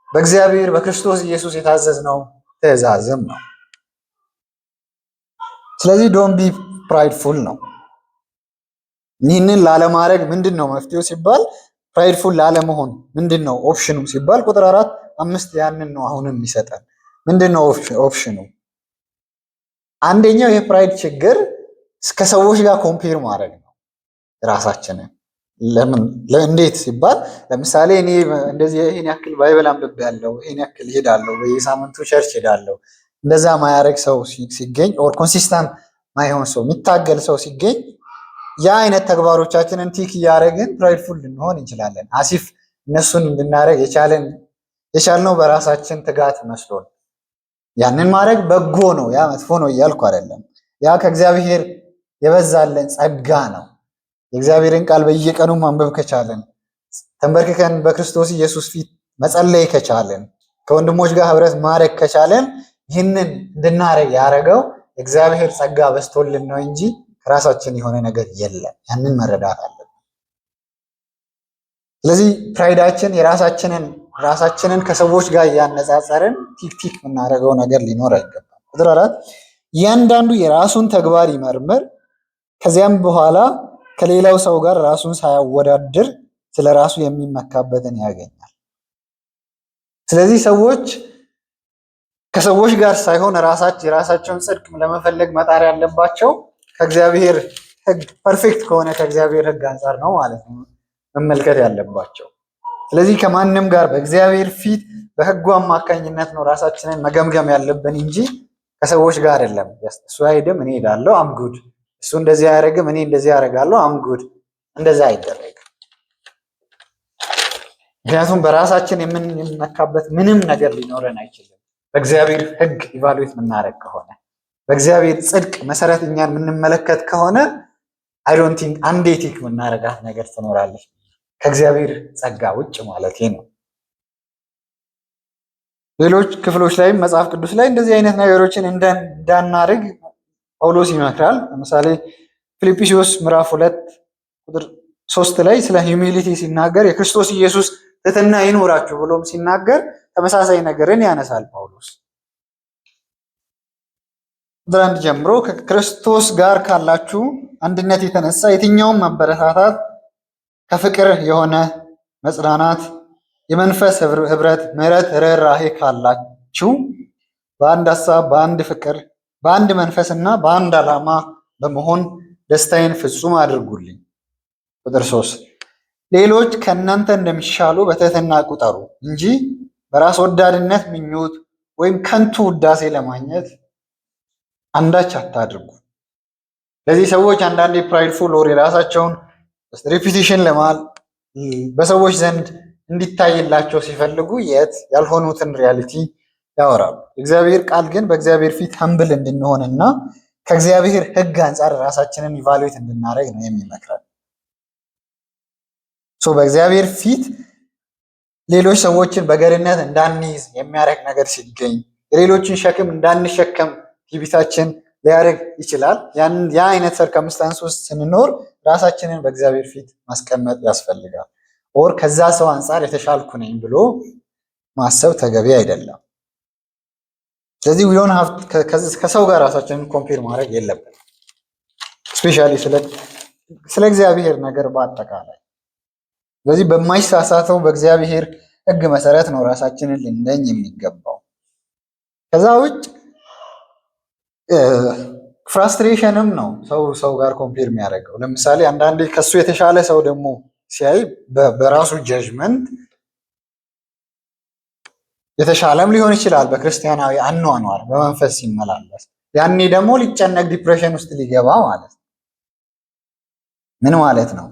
Speaker 1: በእግዚአብሔር በክርስቶስ ኢየሱስ የታዘዝነው ትእዛዝም ነው። ስለዚህ ዶንት ቢ ፕራይድፉል ነው። ይህንን ላለማድረግ ምንድን ነው መፍትሄው ሲባል ፕራይድፉል ላለመሆን ምንድን ነው ኦፕሽኑ ሲባል ቁጥር 4 5 ያንን ነው አሁንም የሚሰጠን። ምንድን ነው ኦፕሽኑ? አንደኛው የፕራይድ ችግር ከሰዎች ጋር ኮምፔር ማድረግ ነው ራሳችንን። ለምን እንዴት ሲባል ለምሳሌ እኔ እንደዚህ ይሄን ያክል ባይብል አንብቤያለሁ፣ ይሄን ያክል ሄዳለሁ፣ በየሳምንቱ ቸርች ሄዳለሁ፣ እንደዛ ማያረግ ሰው ሲገኝ ኦር ኮንሲስታንት ማይሆን ሰው የሚታገል ሰው ሲገኝ ያ አይነት ተግባሮቻችንን ቲክ እያደረግን ፕራይድፉል ልንሆን እንችላለን። አሲፍ እነሱን እንድናደርግ የቻልነው በራሳችን ትጋት መስሎን። ያንን ማድረግ በጎ ነው፣ ያ መጥፎ ነው እያልኩ አይደለም። ያ ከእግዚአብሔር የበዛለን ጸጋ ነው። የእግዚአብሔርን ቃል በየቀኑ ማንበብ ከቻለን፣ ተንበርክከን በክርስቶስ ኢየሱስ ፊት መጸለይ ከቻለን፣ ከወንድሞች ጋር ህብረት ማድረግ ከቻለን ይህንን እንድናደርግ ያደረገው የእግዚአብሔር ጸጋ በስቶልን ነው እንጂ ከራሳችን የሆነ ነገር የለም። ያንን መረዳት አለብን። ስለዚህ ፕራይዳችን ራሳችንን ከሰዎች ጋር እያነጻጸርን ቲክ የምናደርገው ነገር ሊኖር አይገባም። ቁጥር 4 እያንዳንዱ የራሱን ተግባር ይመርምር፣ ከዚያም በኋላ ከሌላው ሰው ጋር ራሱን ሳያወዳድር ስለ ራሱ የሚመካበትን ያገኛል። ስለዚህ ሰዎች ከሰዎች ጋር ሳይሆን የራሳቸውን ጽድቅ ለመፈለግ መጣር ያለባቸው ከእግዚአብሔር ሕግ ፐርፌክት ከሆነ ከእግዚአብሔር ሕግ አንጻር ነው ማለት ነው መመልከት ያለባቸው። ስለዚህ ከማንም ጋር በእግዚአብሔር ፊት በሕጉ አማካኝነት ነው ራሳችንን መገምገም ያለብን እንጂ ከሰዎች ጋር አይደለም። እሱ አይሄድም እኔ ሄዳለሁ አምጉድ፣ እሱ እንደዚህ አያደርግም እኔ እንደዚህ አደርጋለሁ አምጉድ። እንደዛ አይደረግም። ምክንያቱም በራሳችን የምንመካበት ምንም ነገር ሊኖረን አይችልም። በእግዚአብሔር ሕግ ኢቫሉዌት የምናደርግ ከሆነ በእግዚአብሔር ጽድቅ መሰረት እኛን የምንመለከት ከሆነ አይ ዶንት ቲንክ አንዴ ቲክ የምናደርጋት ነገር ትኖራለች ከእግዚአብሔር ጸጋ ውጭ ማለት ነው። ሌሎች ክፍሎች ላይም መጽሐፍ ቅዱስ ላይ እንደዚህ አይነት ነገሮችን እንዳናደርግ ጳውሎስ ይመክራል። ለምሳሌ ፊልጵስዩስ ምዕራፍ 2 ቁጥር 3 ላይ ስለ ሂዩሚሊቲ ሲናገር የክርስቶስ ኢየሱስ ትሕትና ይኖራችሁ ብሎም ሲናገር ተመሳሳይ ነገርን ያነሳል ጳውሎስ። ቁጥር 1 ጀምሮ ከክርስቶስ ጋር ካላችሁ አንድነት የተነሳ የትኛውም መበረታታት፣ ከፍቅር የሆነ መጽናናት፣ የመንፈስ ህብረት፣ ምሕረት፣ ርኅራኄ ካላችሁ በአንድ ሐሳብ፣ በአንድ ፍቅር፣ በአንድ መንፈስና በአንድ ዓላማ በመሆን ደስታዬን ፍጹም አድርጉልኝ። ቁጥር 3 ሌሎች ከእናንተ እንደሚሻሉ በትህትና ቁጠሩ እንጂ በራስ ወዳድነት ምኞት ወይም ከንቱ ውዳሴ ለማግኘት አንዳች አታድርጉ። ለዚህ ሰዎች አንዳንዴ ፕራይድፉል ኦር የራሳቸውን ሬፒቲሽን በሰዎች ዘንድ እንዲታይላቸው ሲፈልጉ ያልሆኑትን ሪያሊቲ ያወራሉ። የእግዚአብሔር ቃል ግን በእግዚአብሔር ፊት ሀምብል እንድንሆን እና ከእግዚአብሔር ሕግ አንጻር ራሳችንን ኢቫሉዌት እንድናደርግ ነው የሚመክረን። በእግዚአብሔር ፊት ሌሎች ሰዎችን በገርነት እንዳንይዝ የሚያደርግ ነገር ሲገኝ የሌሎችን ሸክም እንዳንሸከም ትዕቢታችን ሊያደርግ ይችላል። ያ አይነት ሰርከምስታንስ ውስጥ ስንኖር ራሳችንን በእግዚአብሔር ፊት ማስቀመጥ ያስፈልጋል። ኦር ከዛ ሰው አንጻር የተሻልኩ ነኝ ብሎ ማሰብ ተገቢ አይደለም። ስለዚህ ከሰው ጋር ራሳችንን ኮምፔር ማድረግ የለብንም። ስፔሻሊ ስለ እግዚአብሔር ነገር በአጠቃላይ። ስለዚህ በማይሳሳተው በእግዚአብሔር ሕግ መሰረት ነው ራሳችንን ልንደኝ የሚገባው። ከዛ ውጭ ፍራስትሬሽንም ነው ሰው ጋር ኮምፔር የሚያደርገው። ለምሳሌ አንዳንዴ ከሱ የተሻለ ሰው ደግሞ ሲያይ በራሱ ጀጅመንት የተሻለም ሊሆን ይችላል በክርስቲያናዊ አኗኗር በመንፈስ ሲመላለስ፣ ያኔ ደግሞ ሊጨነቅ ዲፕሬሽን ውስጥ ሊገባ ማለት ነው። ምን ማለት ነው?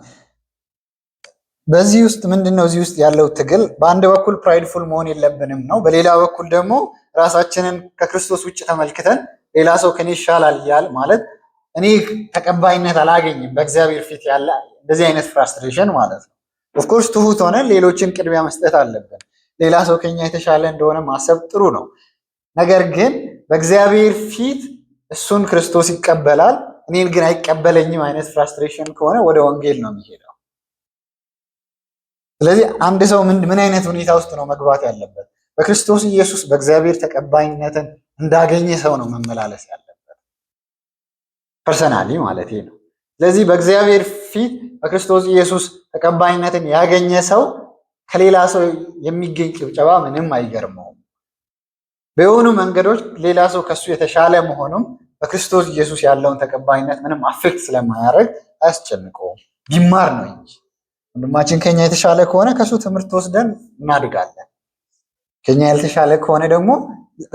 Speaker 1: በዚህ ውስጥ ምንድነው እዚህ ውስጥ ያለው ትግል? በአንድ በኩል ፕራይድፉል መሆን የለብንም ነው። በሌላ በኩል ደግሞ ራሳችንን ከክርስቶስ ውጭ ተመልክተን ሌላ ሰው ከኔ ይሻላል እያል ማለት እኔ ተቀባይነት አላገኝም በእግዚአብሔር ፊት ያለ እንደዚህ አይነት ፍራስትሬሽን ማለት ነው። ኦፍኮርስ ትሁት ሆነን ሌሎችን ቅድሚያ መስጠት አለብን። ሌላ ሰው ከኛ የተሻለ እንደሆነ ማሰብ ጥሩ ነው። ነገር ግን በእግዚአብሔር ፊት እሱን ክርስቶስ ይቀበላል እኔን ግን አይቀበለኝም አይነት ፍራስትሬሽን ከሆነ ወደ ወንጌል ነው የሚሄደው። ስለዚህ አንድ ሰው ምን አይነት ሁኔታ ውስጥ ነው መግባት ያለበት? በክርስቶስ ኢየሱስ በእግዚአብሔር ተቀባይነትን እንዳገኘ ሰው ነው መመላለስ ያለበት፣ ፐርሰናሊ ማለት ነው። ስለዚህ በእግዚአብሔር ፊት በክርስቶስ ኢየሱስ ተቀባይነትን ያገኘ ሰው ከሌላ ሰው የሚገኝ ጭብጨባ ምንም አይገርመውም። በየሆኑ መንገዶች ሌላ ሰው ከሱ የተሻለ መሆኑም በክርስቶስ ኢየሱስ ያለውን ተቀባይነት ምንም አፌክት ስለማያደርግ አያስጨንቀውም። ቢማር ነው እንጂ ወንድማችን ከኛ የተሻለ ከሆነ ከሱ ትምህርት ወስደን እናድጋለን። ከኛ ያልተሻለ ከሆነ ደግሞ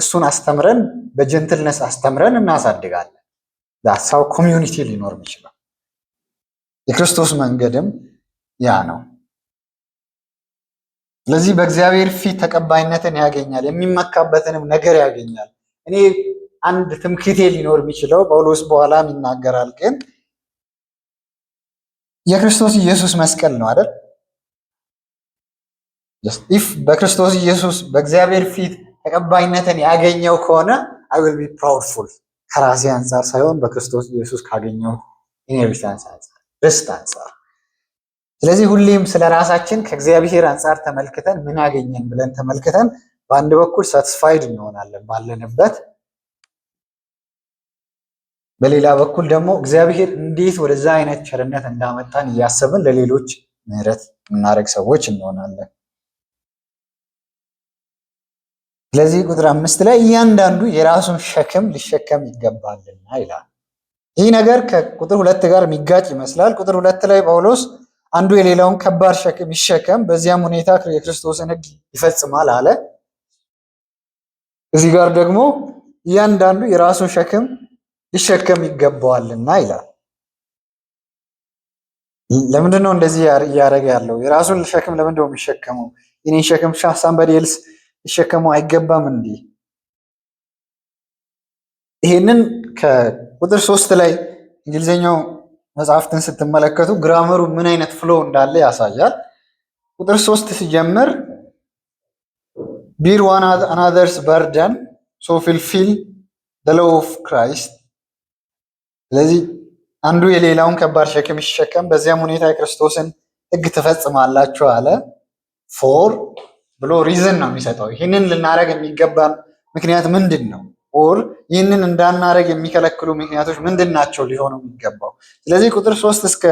Speaker 1: እሱን አስተምረን በጀንትልነስ አስተምረን እናሳድጋለን። ዳሳው ኮሚዩኒቲ ሊኖር ይችላል። የክርስቶስ መንገድም ያ ነው። ስለዚህ በእግዚአብሔር ፊት ተቀባይነትን ያገኛል፣ የሚመካበትንም ነገር ያገኛል። እኔ አንድ ትምክህቴ ሊኖር የሚችለው ጳውሎስ በኋላም ይናገራል፣ ግን የክርስቶስ ኢየሱስ መስቀል ነው አይደል? ኢፍ በክርስቶስ ኢየሱስ በእግዚአብሔር ፊት ተቀባይነትን ያገኘው ከሆነ I will be proudful ከራሴ አንጻር ሳይሆን በክርስቶስ ኢየሱስ ካገኘው ኢንሄሪታንስ አንጻር ርስት አንጻር። ስለዚህ ሁሌም ስለ ራሳችን ከእግዚአብሔር አንጻር ተመልክተን ምን አገኘን ብለን ተመልክተን በአንድ በኩል ሳቲስፋይድ እንሆናለን ባለንበት፣ በሌላ በኩል ደግሞ እግዚአብሔር እንዴት ወደዛ አይነት ቸርነት እንዳመጣን እያሰብን ለሌሎች ምህረት የምናደርግ ሰዎች እንሆናለን። ስለዚህ ቁጥር 5 ላይ እያንዳንዱ የራሱን ሸክም ሊሸከም ይገባልና ይላል። ይህ ነገር ከቁጥር 2 ጋር የሚጋጭ ይመስላል። ቁጥር 2 ላይ ጳውሎስ አንዱ የሌላውን ከባድ ሸክም ይሸከም፣ በዚያም ሁኔታ የክርስቶስን ሕግ ይፈጽማል አለ። እዚህ ጋር ደግሞ እያንዳንዱ የራሱን ሸክም ሊሸከም ይገባዋልና ይላል። ለምንድን ነው እንደዚህ እያደረገ ያለው? የራሱን ሸክም ለምንድን ነው የሚሸከመው? የኔን ሸክም ሳምባዲ ኤልስ ሊሸከመው አይገባም እንዴ? ይሄንን ከቁጥር 3 ላይ እንግሊዝኛው መጽሐፍትን ስትመለከቱ ግራመሩ ምን አይነት ፍሎ እንዳለ ያሳያል። ቁጥር 3 ሲጀምር bear one another's burden so fulfill the law of Christ። ስለዚህ አንዱ የሌላውን ከባድ ሸክም ይሸከም፣ በዚያም ሁኔታ የክርስቶስን ሕግ ትፈጽማላችሁ አለ። ፎር ብሎ ሪዝን ነው የሚሰጠው። ይህንን ልናደርግ የሚገባን ምክንያት ምንድን ነው? ኦር ይህንን እንዳናደርግ የሚከለክሉ ምክንያቶች ምንድን ናቸው ሊሆኑ የሚገባው? ስለዚህ ቁጥር 3 እስከ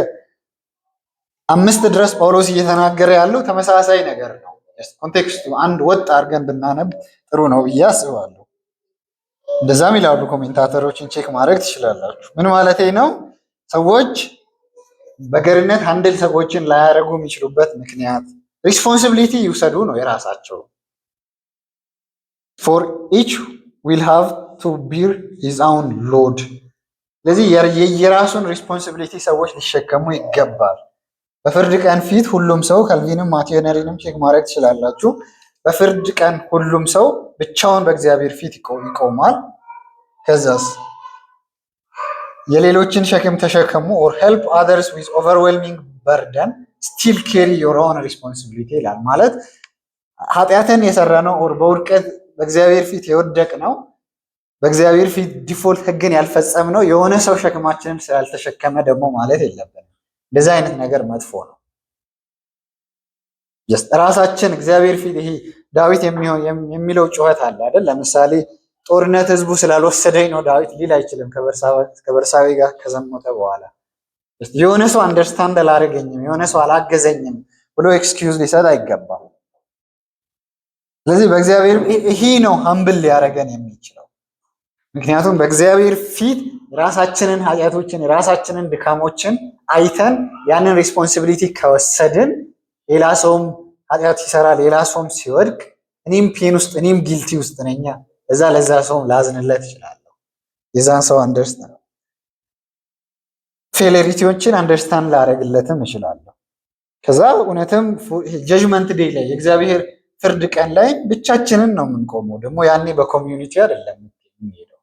Speaker 1: 5 ድረስ ጳውሎስ እየተናገረ ያለው ተመሳሳይ ነገር ነው። ኮንቴክስቱ አንድ ወጥ አድርገን ብናነብ ጥሩ ነው ብዬ አስባለሁ። እንደዛም ይላሉ ኮሜንታተሮችን፣ ቼክ ማድረግ ትችላላችሁ። ምን ማለት ነው? ሰዎች በገርነት አንድል ሰዎችን ላያደርጉ የሚችሉበት ምክንያት ሪስፖንሲቢሊቲ ይውሰዱ ነው የራሳቸው። ፎር ኢች ዊል ሃቭ ቱ ቢር ሂዝ ኦውን ሎድ። ስለዚህ የየራሱን ሪስፖንሲቢሊቲ ሰዎች ሊሸከሙ ይገባል። በፍርድ ቀን ፊት ሁሉም ሰው ካልቪንም ማቴነሪንም ቼክ ማድረግ ትችላላችሁ። በፍርድ ቀን ሁሉም ሰው ብቻውን በእግዚአብሔር ፊት ይቆማል። ከዛስ የሌሎችን ሸክም ተሸከሙ ኦር ሄልፕ አዘርስ ዊዝ ኦቨርዌልሚንግ በርደን ስቲል ኬሪ ዮር ኦውን ሪስፖንሲቢሊቲ ይላል። ማለት ኃጢአትን የሰራ ነው ኦር በውድቀት በእግዚአብሔር ፊት የወደቅ ነው በእግዚአብሔር ፊት ዲፎልት ህግን ያልፈጸም ነው የሆነ ሰው ሸክማችንን ስላልተሸከመ ደግሞ ማለት የለብንም። እንደዚህ አይነት ነገር መጥፎ ነው። ራሳችን እግዚአብሔር ፊት ይሄ ዳዊት የሚለው ጩኸት አለ አይደል? ለምሳሌ ጦርነት ህዝቡ ስላልወሰደኝ ነው ዳዊት ሊል አይችልም። ከበርሳዊ ጋር ከዘመተ በኋላ የሆነ ሰው አንደርስታንድ አላደረገኝም የሆነ ሰው አላገዘኝም ብሎ ኤክስኪውዝ ሊሰጥ አይገባም። ስለዚህ በእግዚአብሔር ይሄ ነው ሀምብል ሊያደርገን የሚችለው። ምክንያቱም በእግዚአብሔር ፊት ራሳችንን ኃጢአቶችን ራሳችንን ድካሞችን አይተን ያንን ሪስፖንሲቢሊቲ ከወሰድን ሌላ ሰውም ኃጢአት ሲሰራ ሌላ ሰውም ሲወድቅ እኔም ፔን ውስጥ እኔም ጊልቲ ውስጥ ነኛ ለዛ ሰውም ላዝንለት እችላለሁ። የዛን ሰው አንደርስታንድ ፌሌሪቲዎችን አንደርስታንድ ላደርግለትም እችላለሁ። ከዛ እውነትም ጀጅመንት ዴይ ላይ የእግዚአብሔር ፍርድ ቀን ላይ ብቻችንን ነው የምንቆመው። ደግሞ ያኔ በኮሚዩኒቲ አይደለም የሚሄደው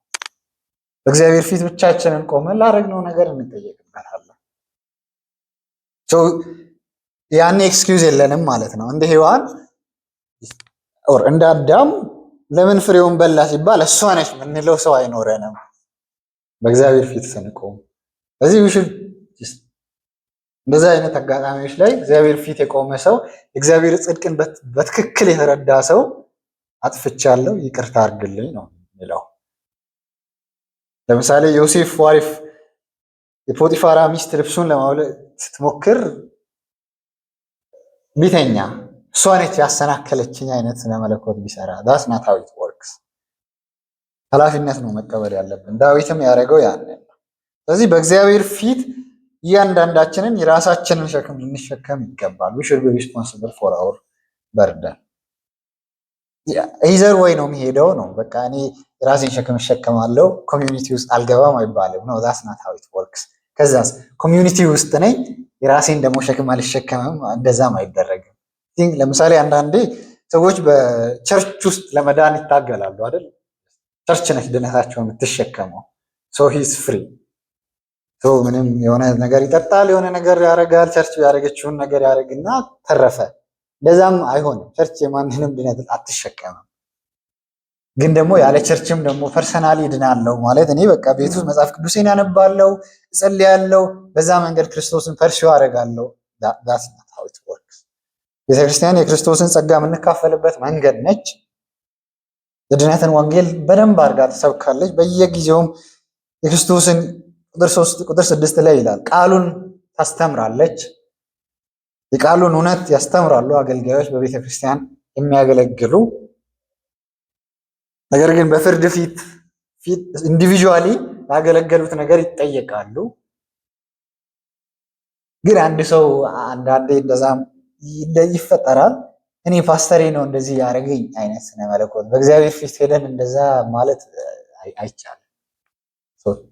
Speaker 1: በእግዚአብሔር ፊት ብቻችንን ቆመን ላደረግነው ነገር እንጠየቅበታለን። ያኔ ኤክስኪውዝ የለንም ማለት ነው። እንደ ሔዋን ኦር እንደ አዳም ለምን ፍሬውን በላ ሲባል እሷ ነች የምንለው ሰው አይኖረንም በእግዚአብሔር ፊት ስንቆም። ስለዚህ እንደዚህ አይነት አጋጣሚዎች ላይ እግዚአብሔር ፊት የቆመ ሰው እግዚአብሔር ጽድቅን በትክክል የተረዳ ሰው አጥፍቻለሁ ይቅርታ አድርግልኝ ነው የሚለው። ለምሳሌ ዮሴፍ ዋሪፍ የፖቲፋራ ሚስት ልብሱን ለማውለቅ ስትሞክር ቢተኛ እሷ ነች ያሰናከለችኝ አይነት ስነ መለኮት ቢሰራ ዳስ ናት ሃው ኢት ወርክስ። ኃላፊነት ነው መቀበል ያለብን። ዳዊትም ያደረገው ያንን ነው። ስለዚህ በእግዚአብሔር ፊት እያንዳንዳችንን የራሳችንን ሸክም ልንሸከም ይገባል። we should be responsible for our burden። ኢዘር ወይ ነው የሚሄደው ነው በቃ እኔ የራሴን ሸክም እሸከማለሁ ኮሚዩኒቲ ውስጥ አልገባም አይባልም ነው that's not how it works። ከዛስ ኮሚዩኒቲ ውስጥ ነኝ የራሴን ደግሞ ሸክም አልሸከምም እንደዛም አይደረግም። ለምሳሌ አንዳንዴ ሰዎች በቸርች ውስጥ ለመዳን ይታገላሉ አይደል? ቸርች ነች ድነታቸውን የምትሸከመው so he is free ምንም የሆነ ነገር ይጠጣል የሆነ ነገር ያደርጋል ቸርች ያደረገችውን ነገር ያደርግና ተረፈ። እንደዛም አይሆንም። ቸርች የማንንም ድነት አትሸከምም። ግን ደግሞ ያለ ቸርችም ደግሞ ፐርሰናሊ ድናለው ማለት እኔ በቃ ቤት ውስጥ መጽሐፍ ቅዱሴን ያነባለው እጸልያለሁ በዛ መንገድ ክርስቶስን ፐርሲው አደርጋለሁ that's not how it works። ቤተክርስቲያን የክርስቶስን ጸጋ የምንካፈልበት መንገድ ነች። የድነትን ወንጌል በደንብ አድርጋ ተሰብካለች። በየጊዜውም የክርስቶስን ቁጥር 6 ላይ ይላል ቃሉን ታስተምራለች። የቃሉን እውነት ያስተምራሉ አገልጋዮች በቤተክርስቲያን የሚያገለግሉ። ነገር ግን በፍርድ ፊት ኢንዲቪጁዋሊ ያገለገሉት ነገር ይጠየቃሉ። ግን አንድ ሰው አንዳንዴ እንደዛም ይፈጠራል። እኔ ፓስተሬ ነው እንደዚህ ያደረገኝ አይነት ስነ መለኮት በእግዚአብሔር ፊት ሄደን እንደዛ ማለት አይቻልም።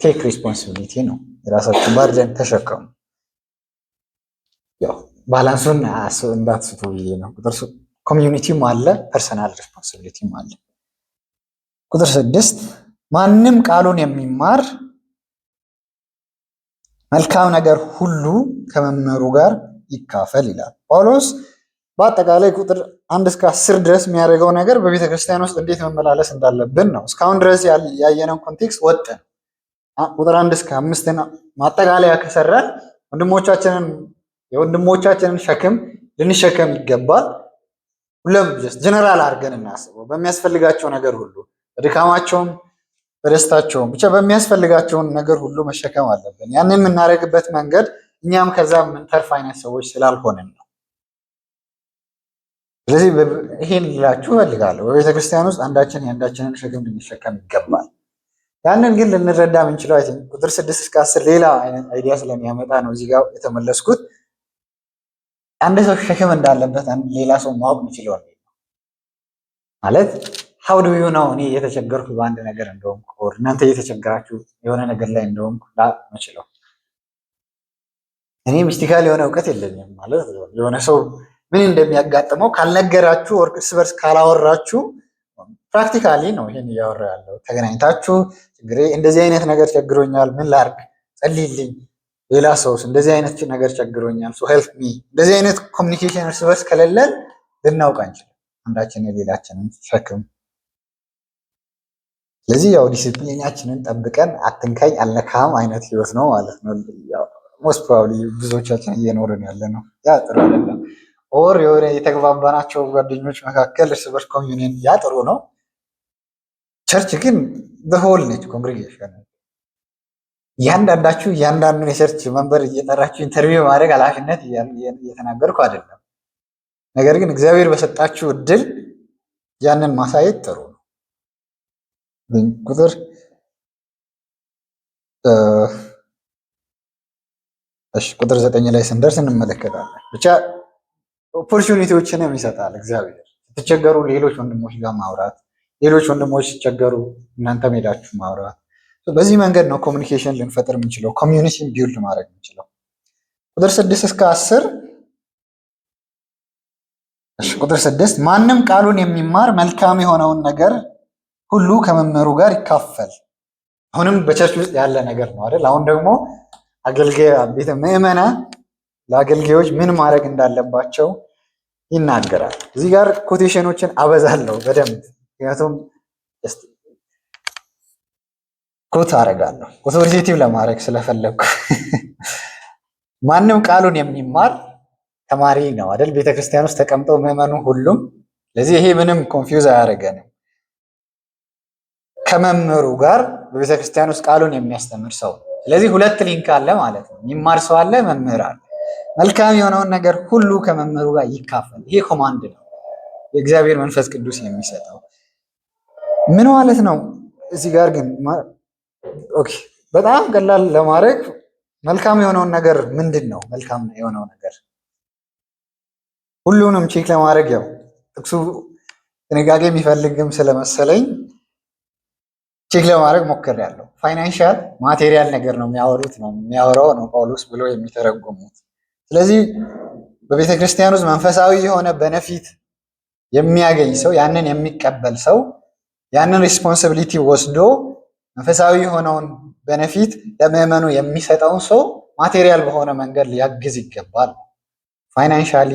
Speaker 1: ቴክ ሪስፖንሲቢሊቲ ነው። የራሳችሁ ባርደን ተሸከሙ። ያው ባላንሱን እንዳትስቱ ብዬ ነው። ኮሚዩኒቲም አለ ፐርሰናል ሪስፖንሲቢሊቲም አለ። ቁጥር 6 ማንም ቃሉን የሚማር መልካም ነገር ሁሉ ከመምህሩ ጋር ይካፈል ይላል ጳውሎስ። በአጠቃላይ ቁጥር 1 እስከ 10 ድረስ የሚያደርገው ነገር በቤተክርስቲያን ውስጥ እንዴት መመላለስ እንዳለብን ነው። እስካሁን ድረስ ያየነው ኮንቴክስት ወጥ ነው። ቁጥር 1 እስከ 5 ማጠቃለያ ከሰራን የወንድሞቻችንን ሸክም ልንሸከም ይገባል። ሁሉም ጀነራል አድርገን እናስበው። በሚያስፈልጋቸው ነገር ሁሉ በድካማቸውም በደስታቸውም ብቻ በሚያስፈልጋቸውን ነገር ሁሉ መሸከም አለብን። ያንን የምናደርግበት መንገድ እኛም ከዛ የምንተርፍ አይነት ሰዎች ስላልሆንን ነው። ስለዚህ ይሄን ልላችሁ እፈልጋለሁ። በቤተክርስቲያን ውስጥ አንዳችን የአንዳችንን ሸክም ልንሸከም ይገባል። ያንን ግን ልንረዳ የምንችለው ቁጥር 6 እስከ 10 ሌላ አይነት አይዲያ ስለሚያመጣ ነው እዚህ ጋር የተመለስኩት። አንድ ሰው ሸክም እንዳለበት ሌላ ሰው ማወቅ የሚችለው ማለት how do you know እኔ እየተቸገርኩ በአንድ ነገር እንደሆንኩ or እናንተ እየተቸገራችሁ የሆነ ነገር ላይ እንደሆንኩ ምችለው እኔ ሚስቲካል የሆነ እውቀት የለኝም ማለት የሆነ ሰው ምን እንደሚያጋጥመው ካልነገራችሁ or እርስ በርስ ካላወራችሁ ፕራክቲካሊ ነው ይሄን እያወራ ያለው። ተገናኝታችሁ ችግሬ እንደዚህ አይነት ነገር ቸግሮኛል ምን ላድርግ ጸልይልኝ፣ ሌላ ሰውስ እንደዚህ አይነት ነገር ቸግሮኛል ሶ ሄልፕ ሚ፣ እንደዚህ አይነት ኮሚኒኬሽን እርስ በርስ ከሌለን ልናውቅ አንችልም። አንዳችን የሌላችንን ሸክም። ስለዚህ ያው ዲሲፕሊናችንን ጠብቀን አትንካኝ አልነካም አይነት ህይወት ነው ማለት ነው። ሞስት ፕሮባብሊ ብዙዎቻችን እየኖርን ያለ ነው። ያ ጥሩ አይደለም። ኦር የሆነ የተግባባናቸው ጓደኞች መካከል እርስ በርስ ኮሚዩኒየን ያ ጥሩ ነው። ቸርች ግን በሆል ነች ኮንግሪጌሽን። እያንዳንዳችሁ እያንዳንዱን የቸርች መንበር እየጠራችሁ ኢንተርቪው ማድረግ ኃላፊነት እየተናገርኩ አይደለም። ነገር ግን እግዚአብሔር በሰጣችሁ እድል ያንን ማሳየት ጥሩ ነው። ቁጥር 9 ላይ ስንደርስ እንመለከታለን። ብቻ ኦፖርቹኒቲዎችንም ይሰጣል እግዚአብሔር። ስትቸገሩ ሌሎች ወንድሞች ጋር ማውራት፣ ሌሎች ወንድሞች ሲቸገሩ እናንተ ሄዳችሁ ማውራት። በዚህ መንገድ ነው ኮሚኒኬሽን ልንፈጥር የምንችለው፣ ኮሚዩኒቲን ቢውልድ ማድረግ የምንችለው። ቁጥር 6 እስከ 10 ቁጥር 6 ማንም ቃሉን የሚማር መልካም የሆነውን ነገር ሁሉ ከመምህሩ ጋር ይካፈል። አሁንም በቸርች ውስጥ ያለ ነገር ነው አይደል? አሁን ደግሞ አገልጋይ ቤተ ምዕመናን ለአገልጋዮች ምን ማድረግ እንዳለባቸው ይናገራል። እዚህ ጋር ኮቴሽኖችን አበዛለሁ በደንብ ምክንያቱም ኮት አደርጋለሁ ኦቶሪቴቲቭ ለማድረግ ስለፈለግኩ። ማንም ቃሉን የሚማር ተማሪ ነው አይደል? ቤተክርስቲያን ውስጥ ተቀምጠው ምዕመኑ ሁሉም። ስለዚህ ይሄ ምንም ኮንፊውዝ አያደርገንም። ከመምህሩ ጋር በቤተክርስቲያን ውስጥ ቃሉን የሚያስተምር ሰው። ስለዚህ ሁለት ሊንክ አለ ማለት ነው። የሚማር ሰው አለ፣ መምህር አለ። መልካም የሆነውን ነገር ሁሉ ከመምህሩ ጋር ይካፈል። ይሄ ኮማንድ ነው የእግዚአብሔር መንፈስ ቅዱስ የሚሰጠው። ምን ማለት ነው? እዚህ ጋር ግን ኦኬ በጣም ቀላል ለማድረግ መልካም የሆነውን ነገር ምንድን ነው? መልካም የሆነው ነገር ሁሉንም ቼክ ለማድረግ ያው ጥቅሱ ጥንቃቄ የሚፈልግም ስለመሰለኝ ቼክ ለማድረግ ሞክሬያለሁ። ፋይናንሻል ማቴሪያል ነገር ነው የሚያወራው ነው ጳውሎስ ብሎ የሚተረጉሙት። ስለዚህ በቤተ ክርስቲያን ውስጥ መንፈሳዊ የሆነ በነፊት የሚያገኝ ሰው፣ ያንን የሚቀበል ሰው፣ ያንን ሪስፖንሲቢሊቲ ወስዶ መንፈሳዊ የሆነውን በነፊት ለምዕመኑ የሚሰጠውን ሰው ማቴሪያል በሆነ መንገድ ሊያግዝ ይገባል። ፋይናንሻሊ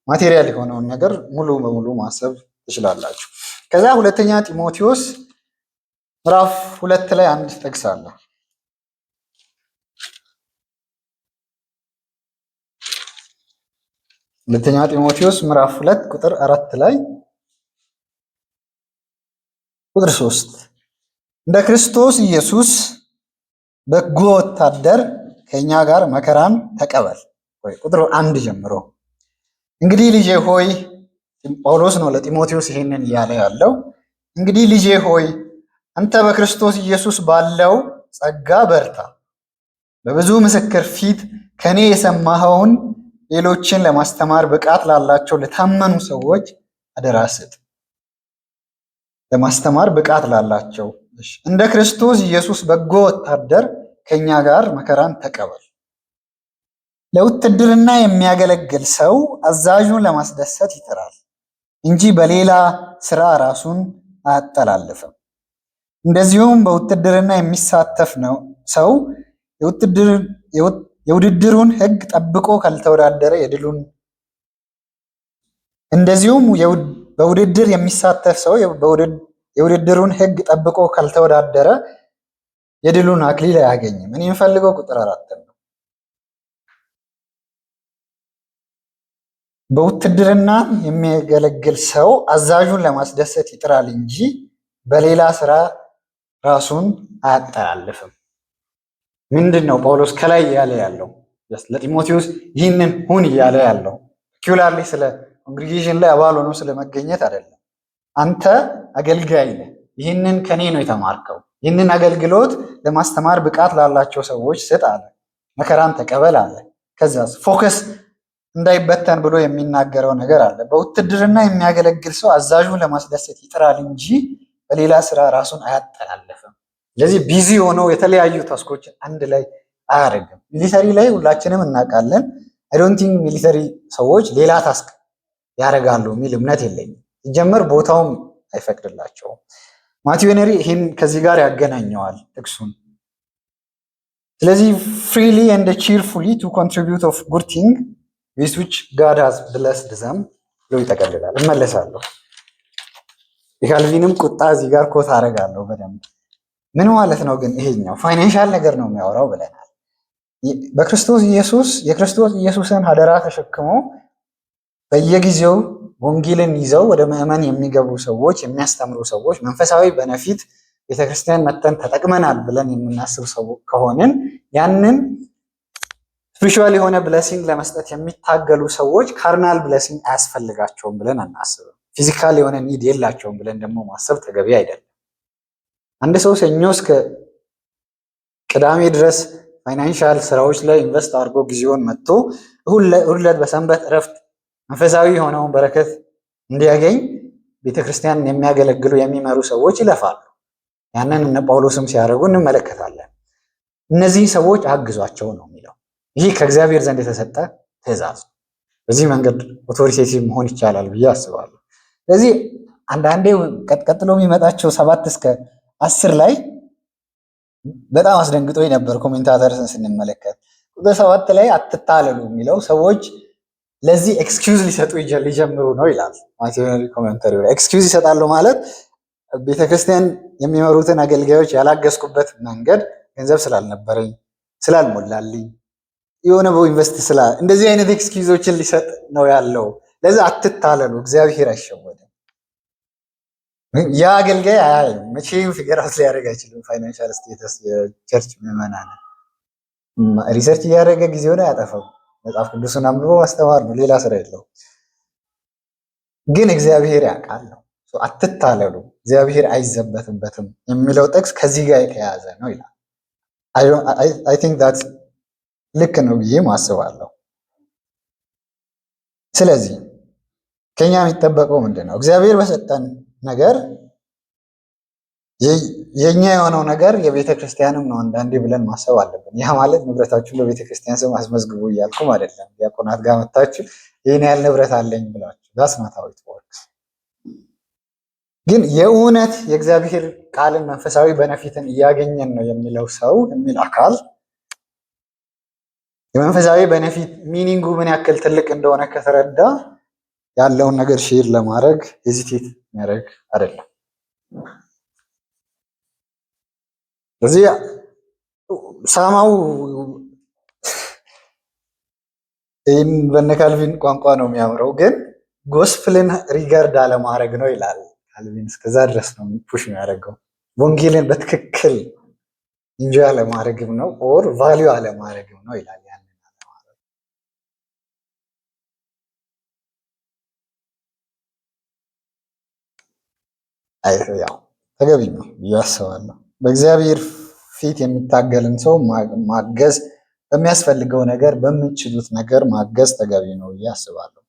Speaker 1: ማቴሪያል የሆነውን ነገር ሙሉ በሙሉ ማሰብ ትችላላችሁ። ከዛ ሁለተኛ ጢሞቴዎስ ምዕራፍ 2 ላይ አንድ ጥቅስ አለ። ሁለተኛ ጢሞቴዎስ ምዕራፍ 2 ቁጥር 4 ላይ ቁጥር 3 እንደ ክርስቶስ ኢየሱስ በጎ ወታደር ከኛ ጋር መከራን ተቀበል። ቁጥር 1 ጀምሮ እንግዲህ ልጄ ሆይ፣ ጳውሎስ ነው ለጢሞቴዎስ ይሄንን እያለ ያለው። እንግዲህ ልጄ ሆይ አንተ በክርስቶስ ኢየሱስ ባለው ጸጋ በርታ፣ በብዙ ምስክር ፊት ከኔ የሰማኸውን ሌሎችን ለማስተማር ብቃት ላላቸው ለታመኑ ሰዎች አደራ ስጥ። ለማስተማር ብቃት ላላቸው እንደ ክርስቶስ ኢየሱስ በጎ ወታደር ከኛ ጋር መከራን ተቀበል። ለውትድርና የሚያገለግል ሰው አዛዡን ለማስደሰት ይጥራል እንጂ በሌላ ስራ ራሱን አያጠላልፍም። እንደዚሁም በውትድርና የሚሳተፍ ነው ሰው የውድድሩን ሕግ ጠብቆ ካልተወዳደረ በውድድር የሚሳተፍ ሰው የውድድሩን ሕግ ጠብቆ ካልተወዳደረ የድሉን አክሊል አያገኝም። እኔ የምፈልገው ቁጥር 4 ነው። በውትድርና የሚያገለግል ሰው አዛዡን ለማስደሰት ይጥራል እንጂ በሌላ ስራ ራሱን አያጠላልፍም። ምንድን ነው ጳውሎስ ከላይ እያለ ያለው? ለጢሞቴዎስ ይህንን ሁን እያለ ያለው ኪውላርሊ ስለ ኮንግሪጌሽን ላይ አባል ሆኖ ስለመገኘት አይደለም። አንተ አገልጋይ ነህ፣ ይህንን ከኔ ነው የተማርከው፣ ይህንን አገልግሎት ለማስተማር ብቃት ላላቸው ሰዎች ስጥ አለ። መከራን ተቀበል አለ። ከዛስ ፎከስ እንዳይበተን ብሎ የሚናገረው ነገር አለ። በውትድርና የሚያገለግል ሰው አዛዡን ለማስደሰት ይጥራል እንጂ በሌላ ስራ ራሱን አያጠላልፍም። ስለዚህ ቢዚ ሆነው የተለያዩ ታስኮችን አንድ ላይ አያደርግም። ሚሊተሪ ላይ ሁላችንም እናውቃለን። አይ ዶንት ቲንክ ሚሊተሪ ሰዎች ሌላ ታስክ ያደርጋሉ የሚል እምነት የለኝም። ሲጀመር ቦታውም አይፈቅድላቸውም። ማቲው ሄነሪ ይህን ከዚህ ጋር ያገናኘዋል ጥቅሱን። ስለዚህ ፍሪሊ ኤንድ ቺርፉሊ ቱ ኮንትሪቢዩት ኦፍ ጉድ ቲንግ with which God has blessed them ብሎ ይጠቀልላል። እመለሳለሁ። የካልቪንም ቁጣ እዚህ ጋር ኮት አደርጋለሁ በደንብ። ምን ማለት ነው ግን ይሄኛው ፋይናንሻል ነገር ነው የሚያወራው ብለናል። በክርስቶስ ኢየሱስ የክርስቶስ ኢየሱስን አደራ ተሸክመው በየጊዜው ወንጌልን ይዘው ወደ ምዕመን የሚገቡ ሰዎች፣ የሚያስተምሩ ሰዎች መንፈሳዊ በነፊት ቤተክርስቲያን መተን ተጠቅመናል ብለን የምናስብ ሰው ከሆንን ያንን ስፒሪቹዋል የሆነ ብለሲንግ ለመስጠት የሚታገሉ ሰዎች ካርናል ብለሲንግ አያስፈልጋቸውም ብለን አናስብም። ፊዚካል የሆነ ኒድ የላቸውም ብለን ደግሞ ማሰብ ተገቢ አይደለም። አንድ ሰው ሰኞ እስከ ቅዳሜ ድረስ ፋይናንሻል ስራዎች ላይ ኢንቨስት አድርጎ ጊዜውን መጥቶ እሁድ ዕለት በሰንበት እረፍት መንፈሳዊ የሆነውን በረከት እንዲያገኝ ቤተክርስቲያን የሚያገለግሉ የሚመሩ ሰዎች ይለፋሉ። ያንን እነ ጳውሎስም ሲያደርጉ እንመለከታለን። እነዚህ ሰዎች አግዟቸው ነው የሚለው። ይህ ከእግዚአብሔር ዘንድ የተሰጠ ትእዛዝ። በዚህ መንገድ ኦቶሪቴቲቭ መሆን ይቻላል ብዬ አስባለሁ። ስለዚህ አንዳንዴ ቀጥሎ የሚመጣቸው 7 እስከ 10 ላይ በጣም አስደንግጦ ነበር ኮሜንታተርስን ስንመለከት። ቁጥር 7 ላይ አትታለሉ የሚለው ሰዎች ለዚህ ኤክስኪውዝ ሊሰጡ ሊጀምሩ ነው ይላል። ማቴሪያል ኮሜንታሪ ላይ ኤክስኪውዝ ይሰጣሉ ማለት ቤተክርስቲያን የሚመሩትን አገልጋዮች ያላገዝኩበት መንገድ ገንዘብ ስላልነበረኝ ስላልሞላልኝ የሆነ ኢንቨስት እንደዚህ አይነት ኤክስኪውዞችን ሊሰጥ ነው ያለው። ለዚህ አትታለሉ፣ እግዚአብሔር አይሸወድም። ያ አገልጋይ አያይም መቼም ፊገር አውት ሊያደርግ አይችልም። ፋይናንሻል ስቴተስ የቸርች ምዕመናን ሪሰርች እያደረገ ጊዜውን አያጠፋም። መጽሐፍ ቅዱስን አንብቦ ማስተማር ነው፣ ሌላ ስራ የለው። ግን እግዚአብሔር ያውቃል ነው። አትታለሉ፣ እግዚአብሔር አይዘበትበትም የሚለው ጥቅስ ከዚህ ጋር የተያያዘ ነው ይላል። አይ ቲንክ ዳት ልክ ነው ብዬ ማስባለሁ። ስለዚህ ከኛ የሚጠበቀው ምንድን ነው? እግዚአብሔር በሰጠን ነገር የኛ የሆነው ነገር የቤተ ክርስቲያንም ነው አንዳንዴ ብለን ማሰብ አለብን። ያ ማለት ንብረታችሁን በቤተ ክርስቲያን ስም አስመዝግቡ እያልኩም አይደለም። ዲያቆናት ጋር መታችሁ ይህን ያህል ንብረት አለኝ ብላችሁ ዳስ ናት ሃው ኢት ወርክስ። ግን የእውነት የእግዚአብሔር ቃልን መንፈሳዊ በነፊትን እያገኘን ነው የሚለው ሰው የሚል አካል የመንፈሳዊ በነፊት ሚኒንጉ ምን ያክል ትልቅ እንደሆነ ከተረዳ ያለውን ነገር ሼር ለማድረግ ሄዚቴት የሚያደርግ አይደለም። ስለዚህ ሳማው ይህን በነ ካልቪን ቋንቋ ነው የሚያምረው፣ ግን ጎስፕልን ሪጋርድ አለማድረግ ነው ይላል ካልቪን። እስከዛ ድረስ ነው ፑሽ የሚያደርገው። ወንጌልን በትክክል ኢንጆይ አለማድረግም ነው ኦር ቫሊዩ አለማድረግም ነው ይላል። ያው ተገቢ ነው ብዬ አስባለሁ። በእግዚአብሔር ፊት የሚታገልን ሰው ማገዝ፣ በሚያስፈልገው ነገር በምንችሉት ነገር ማገዝ ተገቢ ነው ብዬ አስባለሁ።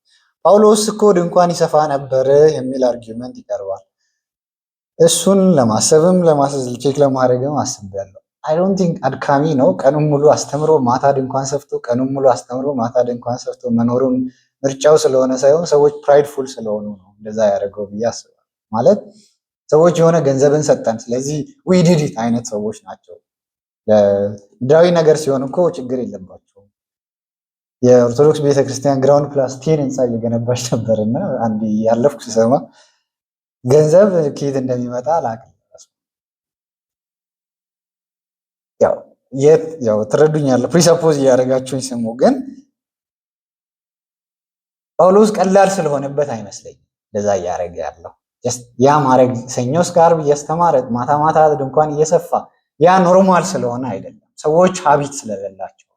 Speaker 1: ጳውሎስ እኮ ድንኳን ይሰፋ ነበር የሚል አርጊውመንት ይቀርባል። እሱን ለማሰብም ቼክ ለማድረግም አስቤያለሁ። አይ ዶንት ቲንክ አድካሚ ነው። ቀኑን ሙሉ አስተምሮ ማታ ድንኳን ሰፍቶ ቀኑን ሙሉ አስተምሮ ማታ ድንኳን ሰፍቶ መኖሩን ምርጫው ስለሆነ ሳይሆን ሰዎች ፕራይድፉል ስለሆኑ ነው እንደዛ ያደረገው ብዬ አስባለሁ። ማለት ሰዎች የሆነ ገንዘብን ሰጠን ስለዚህ ዊዲዲት አይነት ሰዎች ናቸው። ምድራዊ ነገር ሲሆን እኮ ችግር የለባቸውም። የኦርቶዶክስ ቤተክርስቲያን ግራውንድ ፕላስ 10 ህንፃ እየገነባች ነበር እና አንድ ያለፍኩ ስሰማ ገንዘብ ከየት እንደሚመጣ አላውቅም። ያው ትረዱኛለ ፕሪሰፖዝ እያደረጋችሁኝ ስሙ። ግን ጳውሎስ ቀላል ስለሆነበት አይመስለኝም እንደዛ እያደረገ ያለው። ያ ማድረግ ሰኞ እስከ ዓርብ እያስተማረ ማታ ማታ ድንኳን እየሰፋ ያ ኖርማል ስለሆነ አይደለም። ሰዎች ሀቢት ስለሌላቸው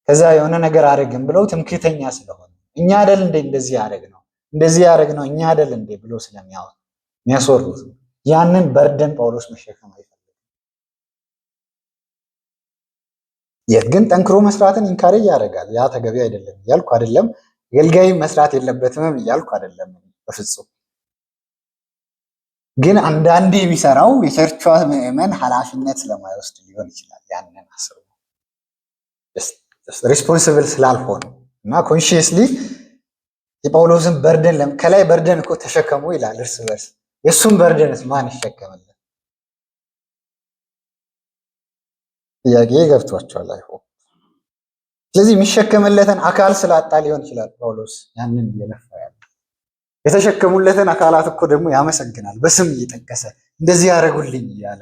Speaker 1: ከዛ የሆነ ነገር አደረግን ብለው ትምክህተኛ ስለሆነ እኛ አይደል እንደ እንደዚህ ያደረግ ነው እኛ አይደል እንደ ብሎ ስለሚያስወሩት ያንን በርደን ጳውሎስ መሸከም አይፈልግም። የት ግን ጠንክሮ መስራትን ኢንካሬጅ ያደርጋል። ያ ተገቢ አይደለም እያልኩ አይደለም። አገልጋይ መስራት የለበትም እያልኩ አይደለም በፍጹም። ግን አንዳንዴ የሚሰራው የቸርቿ ምዕመን ኃላፊነት ስለማይወስድ ሊሆን ይችላል። ያንን አስቡ ሪስፖንሲብል ስላልሆኑ እና ኮንሺየስሊ የጳውሎስን በርደን ከላይ በርደን እኮ ተሸከሙ ይላል እርስ በርስ። የእሱን በርደንስ ማን ይሸከምልን? ጥያቄ ገብቷቸዋል አይሆን። ስለዚህ የሚሸከምለትን አካል ስላጣ ሊሆን ይችላል ጳውሎስ ያንን እየለፋ ያለ የተሸከሙለትን አካላት እኮ ደግሞ ያመሰግናል በስም እየጠቀሰ እንደዚህ ያደረጉልኝ እያለ።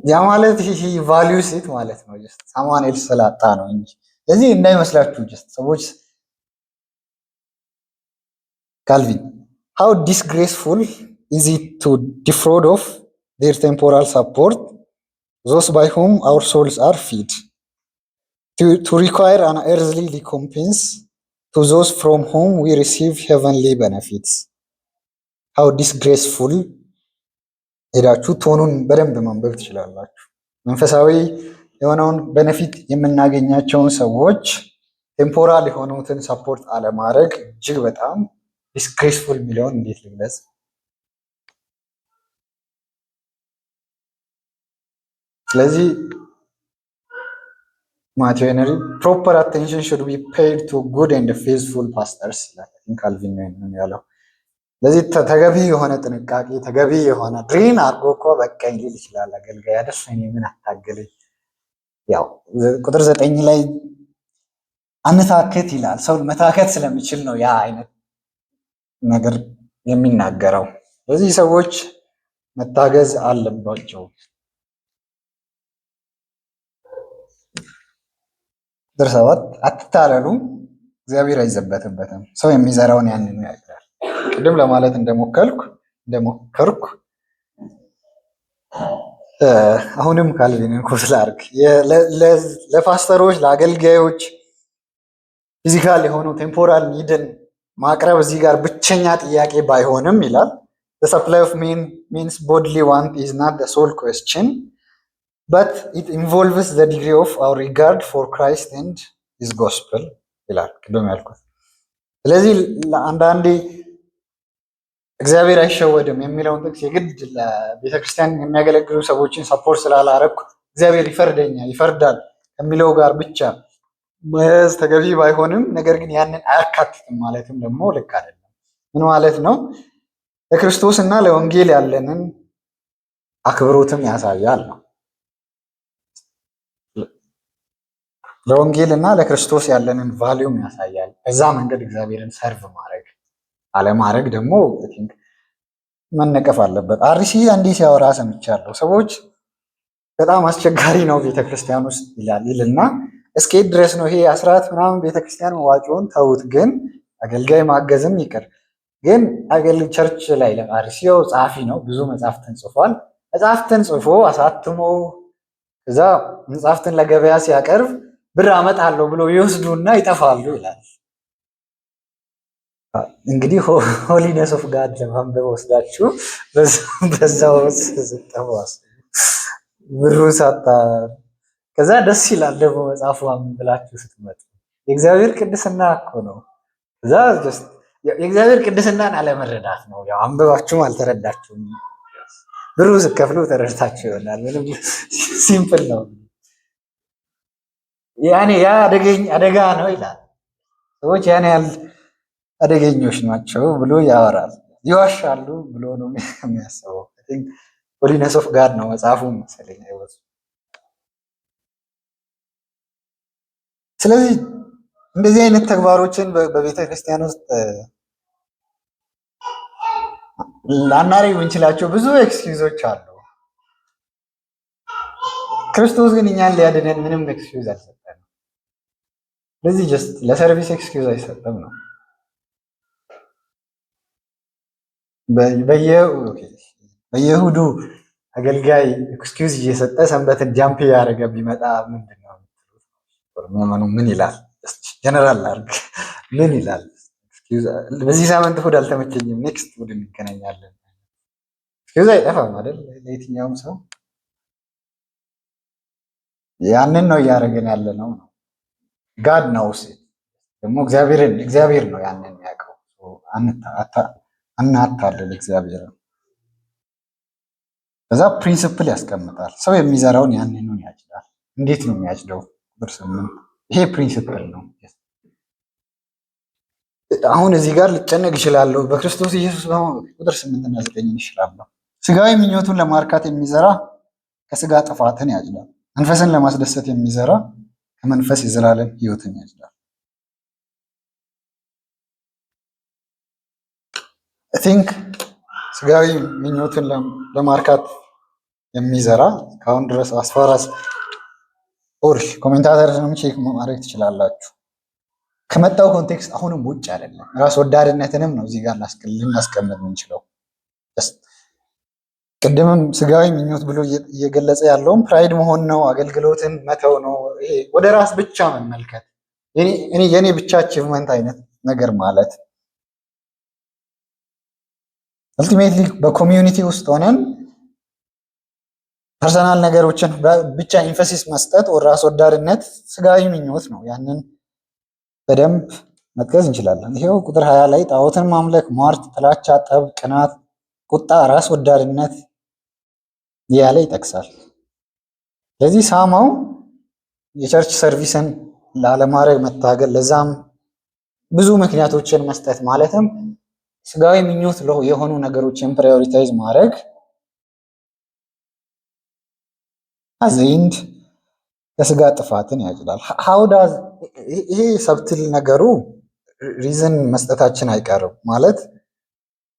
Speaker 1: ያ ማለት ይሄ ቫልዩ ሴት ማለት ነው። ጀስት ሳሙኤል ስላጣ ነው እንጂ ስለዚህ እንዳይመስላችሁ ጀስት ሰዎች ካልቪን how disgraceful is it to defraud of their temporal support those by whom our souls are fed to require an earthly recompense to those from whom we receive heavenly benefits how disgraceful ሄዳችሁ ቶኑን በደንብ ማንበብ ትችላላችሁ። መንፈሳዊ የሆነውን ቤኔፊት የምናገኛቸውን ሰዎች ቴምፖራል የሆኑትን ሰፖርት አለማድረግ እጅግ በጣም ዲስግሬስፉል የሚለውን እንዴት ልግለጽ? ስለዚህ ማቴዎ ሄንሪ ፕሮፐር አቴንሽን ሹድ ቢ ፔይድ ቱ ጉድ ኤንድ ፌዝፉል ፓስተርስ ይላል ካልቪን ነው ያለው። ስለዚህ ተገቢ የሆነ ጥንቃቄ ተገቢ የሆነ ድሪን አድርጎ እኮ በቃኝ ሊል ይችላል አገልጋይ አይደል? እኔ ምን አታገለኝ። ያው ቁጥር 9 ላይ አንታከት ይላል። ሰው መታከት ስለሚችል ነው ያ አይነት ነገር የሚናገረው። ስለዚህ ሰዎች መታገዝ አለባቸው። ቁጥር 7 አትታለሉ፣ እግዚአብሔር አይዘበትበትም። ሰው የሚዘራውን ያንኑ ያጭዳል። ቅድም ለማለት እንደሞከርኩ አሁንም ካልቪንን ኮት ላድርግ። ለፓስተሮች ለአገልጋዮች ፊዚካል የሆኑ ቴምፖራል ኒድን ማቅረብ እዚህ ጋር ብቸኛ ጥያቄ ባይሆንም ይላል the supply of means bodily want is not the sole question but it involves the degree of our regard for Christ and his gospel ይላል ቅድም ያልኩት። ስለዚህ አንዳንዴ እግዚአብሔር አይሸወድም የሚለውን ጥቅስ የግድ ለቤተክርስቲያን የሚያገለግሉ ሰዎችን ሰፖርት ስላላረኩ እግዚአብሔር ይፈርዳል ከሚለው ጋር ብቻ መያዝ ተገቢ ባይሆንም ነገር ግን ያንን አያካትትም ማለትም ደግሞ ልክ አይደለም። ምን ማለት ነው? ለክርስቶስ እና ለወንጌል ያለንን አክብሮትም ያሳያል ነው። ለወንጌል እና ለክርስቶስ ያለንን ቫልዩም ያሳያል። በዛ መንገድ እግዚአብሔርን ሰርቭ ማድረግ አለማድረግ ደግሞ መነቀፍ አለበት። አርሲ አንዴ ሲያወራ ሰምቻለሁ። ሰዎች በጣም አስቸጋሪ ነው ቤተክርስቲያን ውስጥ ይልና እስከ ድረስ ነው ይሄ አስራት ምናምን ቤተክርስቲያን መዋጮውን ተውት፣ ግን አገልጋይ ማገዝም ይቅር። ግን ቸርች ላይ አርሲው ጸሐፊ ነው፣ ብዙ መጽሐፍትን ጽፏል። መጽሐፍትን ጽፎ አሳትሞ እዛ መጽሐፍትን ለገበያ ሲያቀርብ ብር አመጣለሁ ብሎ ይወስዱና ይጠፋሉ ይላል። እንግዲህ ሆሊነስ ኦፍ ጋድ ለማንበብ ወስዳችሁ በዛው ስጠዋስ ብሩን ሳታ ከዛ ደስ ይላል ደግሞ መጽሐፉ አምን ብላችሁ ስትመጡ የእግዚአብሔር ቅድስና እኮ ነው። ከዛ የእግዚአብሔር ቅድስናን አለመረዳት ነው። ያው አንብባችሁም አልተረዳችሁም። ብሩ ስትከፍሉ ተረድታችሁ ይሆናል። ምንም ሲምፕል ነው። ያኔ ያ አደጋ ነው ይላል። ሰዎች ያን ያህል አደገኞች ናቸው ብሎ ያወራል። ይዋሻሉ ብሎ ነው የሚያስበው። ሆሊነስ ኦፍ ጋድ ነው መጽሐፉ መሰለኝ። ስለዚህ እንደዚህ አይነት ተግባሮችን በቤተ ክርስቲያን ውስጥ ላናደርግ የምንችላቸው ብዙ ኤክስኪውዞች አሉ። ክርስቶስ ግን እኛን ሊያድነን ምንም ኤክስኪውዝ አልሰጠንም። ስለዚህ ጀስት ለሰርቪስ ኤክስኪውዝ አይሰጥም ነው። በየእሑዱ አገልጋይ ኤክስኪውዝ እየሰጠ ሰንበትን ጃምፕ ያደረገ ቢመጣ ምንድን ነው ምዕመኑ ምን ይላል? ጀነራል አድርግ ምን ይላል? በዚህ ሳምንት እሑድ አልተመቸኝም፣ ኔክስት እሑድ እንገናኛለን። ኤክስኪውዝ አይጠፋም አይደል? ለየትኛውም ሰው ያንን ነው እያደረገን ያለ ነው። ጋድ ነው ደግሞ እግዚአብሔር ነው ያንን የሚያውቀው። አናታለል እግዚአብሔር በዛ ፕሪንሲፕል ያስቀምጣል። ሰው የሚዘራውን ያንን ያጭዳል። እንዴት ነው የሚያጭደው? ቁጥር 8 ይሄ ፕሪንሲፕል ነው። አሁን እዚህ ጋር ልጨነቅ እችላለሁ። በክርስቶስ ኢየሱስ ቁጥር 8 እና 9 ይችላለሁ። ስጋዊ ምኞቱን ለማርካት የሚዘራ ከስጋ ጥፋትን ያጭዳል። መንፈስን ለማስደሰት የሚዘራ ከመንፈስ የዘላለም ሕይወትን ያጭዳል። ቲንክ ስጋዊ ምኞትን ለማርካት የሚዘራ ከአሁን ድረስ አስፋራስ ኦር ኮሜንታተርንም ቼክ ማድረግ ትችላላችሁ። ከመጣው ኮንቴክስት አሁንም ውጭ አይደለም። ራስ ወዳድነትንም ነው እዚህ ጋር ልናስቀምጥ የምንችለው። ቅድምም ስጋዊ ምኞት ብሎ እየገለጸ ያለውም ፕራይድ መሆን ነው፣ አገልግሎትን መተው ነው። ይሄ ወደ ራስ ብቻ መመልከት፣ የኔ ብቻ አቺቭመንት አይነት ነገር ማለት አልቲሜትሊ በኮሚዩኒቲ ውስጥ ሆነን ፐርሰናል ነገሮችን ብቻ ኢንፈሲስ መስጠት ራስ ወዳድነት ስጋዊ ምኞት ነው። ያንን በደንብ መጥቀስ እንችላለን። ይሄው ቁጥር 20 ላይ ጣዖትን ማምለክ፣ ሟርት፣ ጥላቻ፣ ጠብ፣ ቅናት፣ ቁጣ፣ ራስ ወዳድነት እያለ ይጠቅሳል። ስለዚህ ሳማው የቸርች ሰርቪስን ላለማድረግ መታገል፣ ለዛም ብዙ ምክንያቶችን መስጠት ማለትም ስጋዊ ምኞት የሆኑ ነገሮችን ፕራዮሪታይዝ ማድረግ አዘይንድ ከስጋ ጥፋትን ያጭዳል። ይሄ ሰብትል ነገሩ ሪዝን መስጠታችን አይቀርም ማለት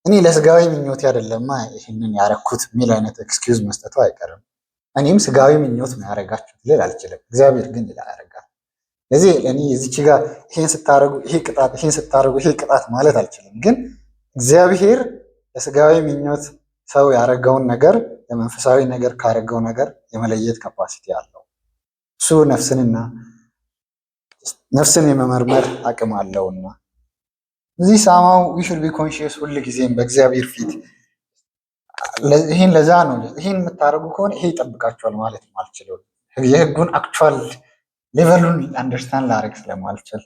Speaker 1: እኔ ለስጋዊ ምኞት አይደለማ ይህንን ያረኩት የሚል አይነት ኤክስኪውዝ መስጠቱ አይቀርም። እኔም ስጋዊ ምኞት ነው ያረጋችሁት ልል አልችልም። እግዚአብሔር ግን ያደርጋል። ስለዚህ እኔ እዚች ጋር ይሄን ስታረጉ ይሄ ቅጣት፣ ይሄን ስታረጉ ይሄ ቅጣት ማለት አልችልም። ግን እግዚአብሔር ለስጋዊ ምኞት ሰው ያረገውን ነገር ለመንፈሳዊ ነገር ካረገው ነገር የመለየት ካፓሲቲ አለው። እሱ ነፍስን የመመርመር አቅም አለውና እዚህ ሳማው ዊ ሹድ ቢ ኮንሺየስ ሁል ጊዜም በእግዚአብሔር ፊት ለዛ ነው ይሄን የምታደርጉ ከሆነ ይሄ ይጠብቃችኋል ማለት ማልችለው የህጉን አክቹዋል ሌቨሉን አንደርስታንድ ላደርግ ስለማልችል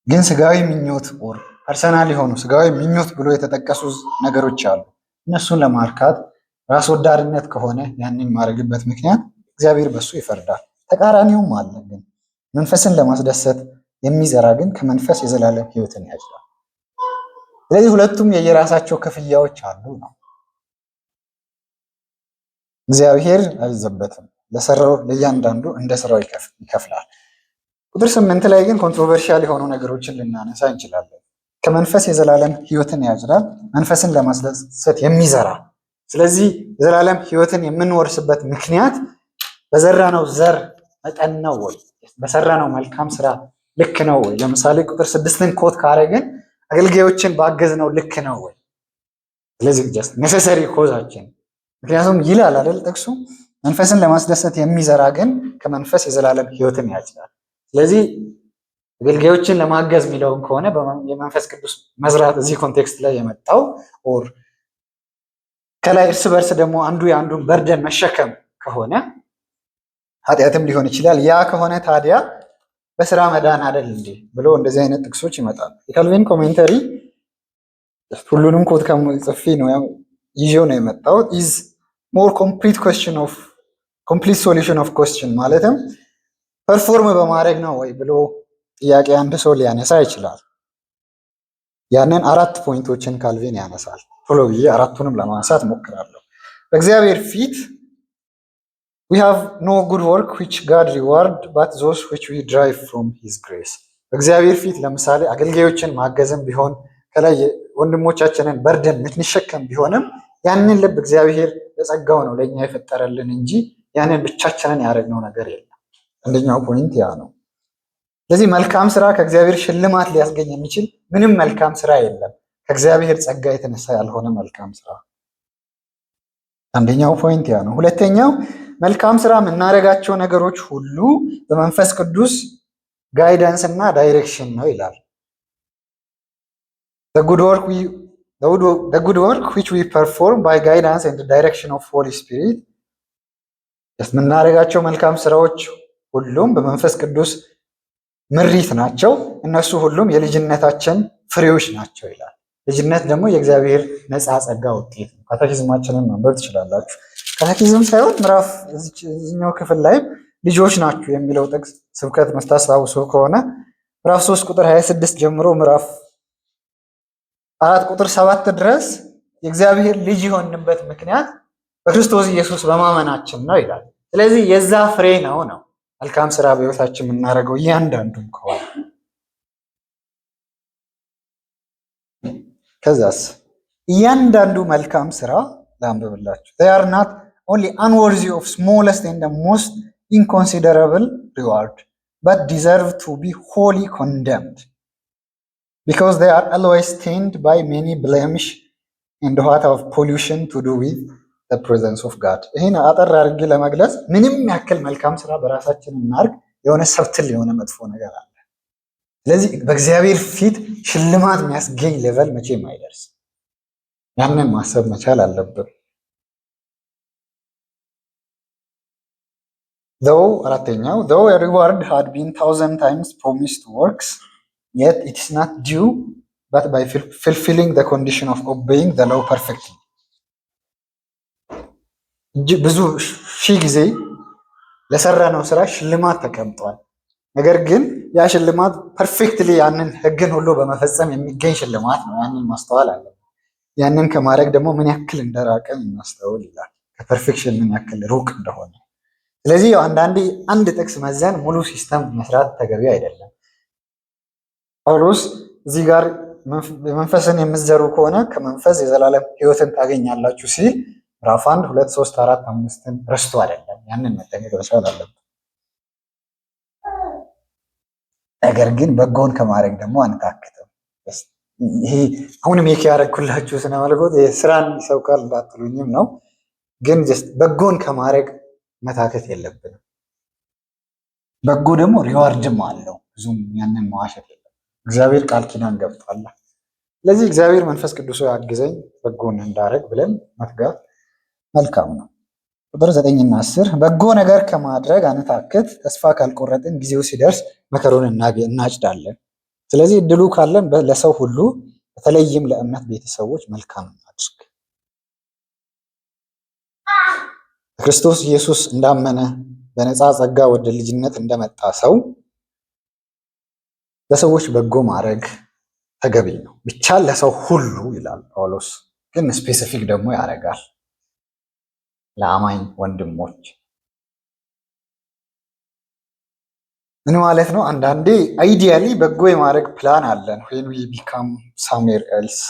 Speaker 1: ግን ስጋዊ ምኞት ኦር ፐርሰናል የሆኑ ስጋዊ ምኞት ብሎ የተጠቀሱ ነገሮች አሉ። እነሱን ለማርካት ራስ ወዳድነት ከሆነ ያንን ማድረግበት ምክንያት እግዚአብሔር በሱ ይፈርዳል። ተቃራኒውም አለ። ግን መንፈስን ለማስደሰት የሚዘራ ግን ከመንፈስ የዘላለም ህይወትን ያጭዳል። ስለዚህ ሁለቱም የየራሳቸው ክፍያዎች አሉ ነው። እግዚአብሔር አይዘበትም፣ ለሰራው ለእያንዳንዱ እንደ ስራው ይከፍላል። ቁጥር 8 ላይ ግን ኮንትሮቨርሻል የሆኑ ነገሮችን ልናነሳ እንችላለን። ከመንፈስ የዘላለም ህይወትን ያጭዳል፣ መንፈስን ለማስደሰት የሚዘራ። ስለዚህ የዘላለም ህይወትን የምንወርስበት ምክንያት በዘራነው ዘር መጠን ነው ወይ? በሰራነው መልካም ስራ ልክ ነው ወይ? ለምሳሌ ቁጥር 6ን ኮት ካረግን አገልጋዮችን ባገዝነው ልክ ነው ወይ? ስለዚህ ጀስት ኔሰሰሪ ኮዛችን ምክንያቱም ይላል አይደል ጥቅሱ መንፈስን ለማስደሰት የሚዘራ ግን ከመንፈስ የዘላለም ህይወትን ያጭዳል። ስለዚህ አገልጋዮችን ለማገዝ የሚለውን ከሆነ የመንፈስ ቅዱስ መዝራት እዚህ ኮንቴክስት ላይ የመጣው ኦር ከላይ እርስ በርስ ደግሞ አንዱ የአንዱን በርደን መሸከም ከሆነ ኃጢአትም ሊሆን ይችላል። ያ ከሆነ ታዲያ በስራ መዳን አይደል እንዴ ብሎ እንደዚህ አይነት ጥቅሶች ይመጣሉ። የካልቪን ኮሜንተሪ ሁሉንም ኮት ጽፌ ነው ይዤው ነው የመጣው። ኢዝ ሞር ኮምፕሊት ሶሉሽን ኦፍ ኮስችን ማለትም ፐርፎርም በማድረግ ነው ወይ ብሎ ጥያቄ አንድ ሰው ሊያነሳ ይችላል። ያንን 4 ፖይንቶችን ካልቪን ያነሳል። ቶሎ ብዬ አራቱንም ለማንሳት ሞክራለሁ። በእግዚአብሔር ፊት we have no good work which God reward but those which we derive from his grace። በእግዚአብሔር ፊት ለምሳሌ አገልጋዮችን ማገዝም ቢሆን ከላይ ወንድሞቻችንን በርደን ምትንሸከም ቢሆንም ያንን ልብ እግዚአብሔር በጸጋው ነው ለኛ የፈጠረልን እንጂ ያንን ብቻችንን ያደረግነው ነገር የለም። አንደኛው ፖይንት ያ ነው። ስለዚህ መልካም ስራ ከእግዚአብሔር ሽልማት ሊያስገኝ የሚችል ምንም መልካም ስራ የለም ከእግዚአብሔር ጸጋ የተነሳ ያልሆነ መልካም ስራ። አንደኛው ፖይንት ያ ነው። ሁለተኛው መልካም ስራ የምናደርጋቸው ነገሮች ሁሉ በመንፈስ ቅዱስ ጋይዳንስ እና ዳይሬክሽን ነው ይላል። the good work which we perform by guidance and direction of Holy Spirit የምናደርጋቸው መልካም ስራዎች ሁሉም በመንፈስ ቅዱስ ምሪት ናቸው። እነሱ ሁሉም የልጅነታችን ፍሬዎች ናቸው ይላል። ልጅነት ደግሞ የእግዚአብሔር ነፃ ጸጋ ውጤት ነው። ካቴኪዝማችንን ማንበብ ትችላላችሁ። ካቴኪዝም ሳይሆን ምዕራፍ እዚህኛው ክፍል ላይ ልጆች ናችሁ የሚለው ጥቅስ ስብከት መስታስታውሱ ከሆነ ምዕራፍ 3 ቁጥር 26 ጀምሮ ምዕራፍ 4 ቁጥር 7 ድረስ የእግዚአብሔር ልጅ የሆንበት ምክንያት በክርስቶስ ኢየሱስ በማመናችን ነው ይላል። ስለዚህ የዛ ፍሬ ነው መልካም ስራ በህይወታችን የምናደርገው እያንዳንዱም ከሆነ ከዛስ እያንዳንዱ መልካም ስራ ላንብብላችሁ። they are not only unworthy of smallest and the most inconsiderable reward but deserve to be wholly condemned because they are always stained by many blemish and what have pollution to do with the presence of God። ይሄን አጠር አድርጌ ለመግለጽ ምንም ያክል መልካም ስራ በራሳችን እናርግ የሆነ ሰብትል የሆነ መጥፎ ነገር አለ። ስለዚህ በእግዚአብሔር ፊት ሽልማት የሚያስገኝ ሌቨል መቼም አይደርስ። ያንን ማሰብ መቻል አለብን። አራተኛው though a reward had been 1,000 times promised to works yet it is not due but by fulfilling the condition of obeying the law perfectly። ብዙ ሺህ ጊዜ ለሰራነው ስራ ሽልማት ተቀምጧል። ነገር ግን ያ ሽልማት ፐርፌክትሊ ያንን ህግን ሁሉ በመፈጸም የሚገኝ ሽልማት ነው። ያንን ማስተዋል አለ። ያንን ከማድረግ ደግሞ ምን ያክል እንደራቀን እናስተውል ይላል። ከፐርፌክሽን ምን ያክል ሩቅ እንደሆነ። ስለዚህ አንዳንዴ አንድ ጥቅስ መዘን ሙሉ ሲስተም መስራት ተገቢ አይደለም። ጳውሎስ እዚህ ጋር መንፈስን የምትዘሩ ከሆነ ከመንፈስ የዘላለም ህይወትን ታገኛላችሁ ሲል ምዕራፍ 1 2 3 4 5ን ረስቶ አይደለም። ያንን መጠንቀቅ መቻል አለብን። ነገር ግን በጎን ከማድረግ ደግሞ አንታክትም። ይሄ አሁንም ያደረኩላችሁ ስነ መለኮት የስራን ይሰብካል እንዳትሉኝም ነው። ግን በጎን ከማድረግ መታከት የለብንም። በጎ ደግሞ ሪዋርድም አለው። ብዙም ያንን መዋሸት የለም። እግዚአብሔር ቃል ኪዳን ገብቷል። ስለዚህ እግዚአብሔር መንፈስ ቅዱስ ያግዘኝ በጎን እንዳደረግ ብለን መትጋት መልካም ነው። ቁጥር 9 እና 10 በጎ ነገር ከማድረግ አንታክት፣ ተስፋ ካልቆረጥን ጊዜው ሲደርስ መከሩን እናጭዳለን። ስለዚህ እድሉ ካለን ለሰው ሁሉ በተለይም ለእምነት ቤተሰቦች መልካም እናድርግ። ክርስቶስ ኢየሱስ እንዳመነ በነፃ ጸጋ ወደ ልጅነት እንደመጣ ሰው ለሰዎች በጎ ማድረግ ተገቢ ነው። ቢቻል ለሰው ሁሉ ይላል ጳውሎስ፣ ግን ስፔሲፊክ ደግሞ ያደርጋል ለአማኝ ወንድሞች። ምን ማለት ነው? አንዳንዴ አይዲያሊ በጎ የማድረግ ፕላን አለን when we become somewhere else።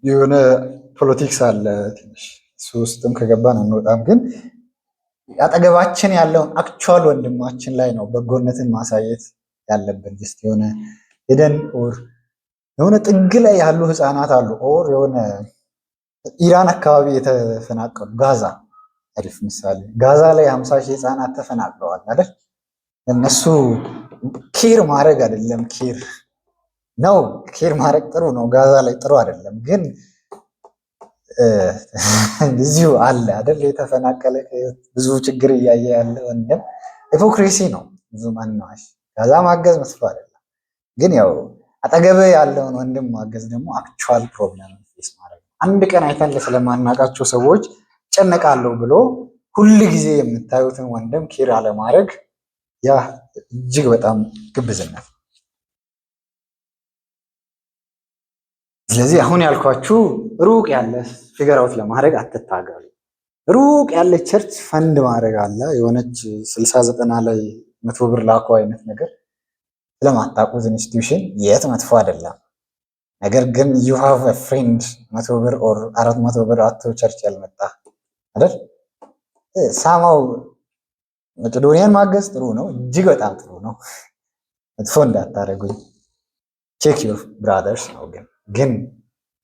Speaker 1: የሆነ ፖለቲክስ አለ ትንሽ እሱ ውስጥም ከገባን አንወጣም። ግን አጠገባችን ያለውን አክቹዋል ወንድማችን ላይ ነው በጎነትን ማሳየት ያለብን። ጀስት የሆነ ሄደን ኦር የሆነ ጥግ ላይ ያሉ ህፃናት አሉ ኦር የሆነ ኢራን አካባቢ የተፈናቀሉ ጋዛ አሪፍ ምሳሌ ጋዛ ላይ 50 ሺህ ህፃናት ተፈናቅለዋል አይደል? እነሱ ኬር ማድረግ አይደለም ኬር ማድረግ ጥሩ ነው። ጋዛ ላይ ጥሩ አይደለም ግን እዚሁ አለ አይደል? የተፈናቀለ ብዙ ችግር እያየ ያለ ወንድም ሂፖክሪሲ ነው። ብዙ ማንነዋሽ ጋዛ ማገዝ መስሎ አይደለም ግን ያው አጠገብ ያለውን ወንድም ማገዝ ደግሞ አክቹዋል ፕሮብለም ፌስ ማድረግ። አንድ ቀን አይተን ስለማናውቃቸው ሰዎች ጨነቃለሁ ብሎ ሁል ጊዜ የምታዩትን ወንድም ኬር አለማድረግ ያ እጅግ በጣም ግብዝነት። ስለዚህ አሁን ያልኳችሁ ሩቅ ያለ ፊገር አውት ለማድረግ አትታገሉ። ሩቅ ያለ ቸርች ፈንድ ማድረግ አለ የሆነች 60-90 ላይ 100 ብር ላኩ አይነት ነገር ስለማታውቁት ኢንስቲትዩሽን የት መጥፎ አይደለም። ነገር ግን you have a friend 100 ብር or 400 ብር አቶ ቸርች ያልመጣ አይደል? ሳማው መቄዶንያን ማገዝ ጥሩ ነው፣ እጅግ በጣም ጥሩ ነው። መጥፎ እንዳታረጉኝ ቼክ ዩር ብራዘርስ ነው። ግን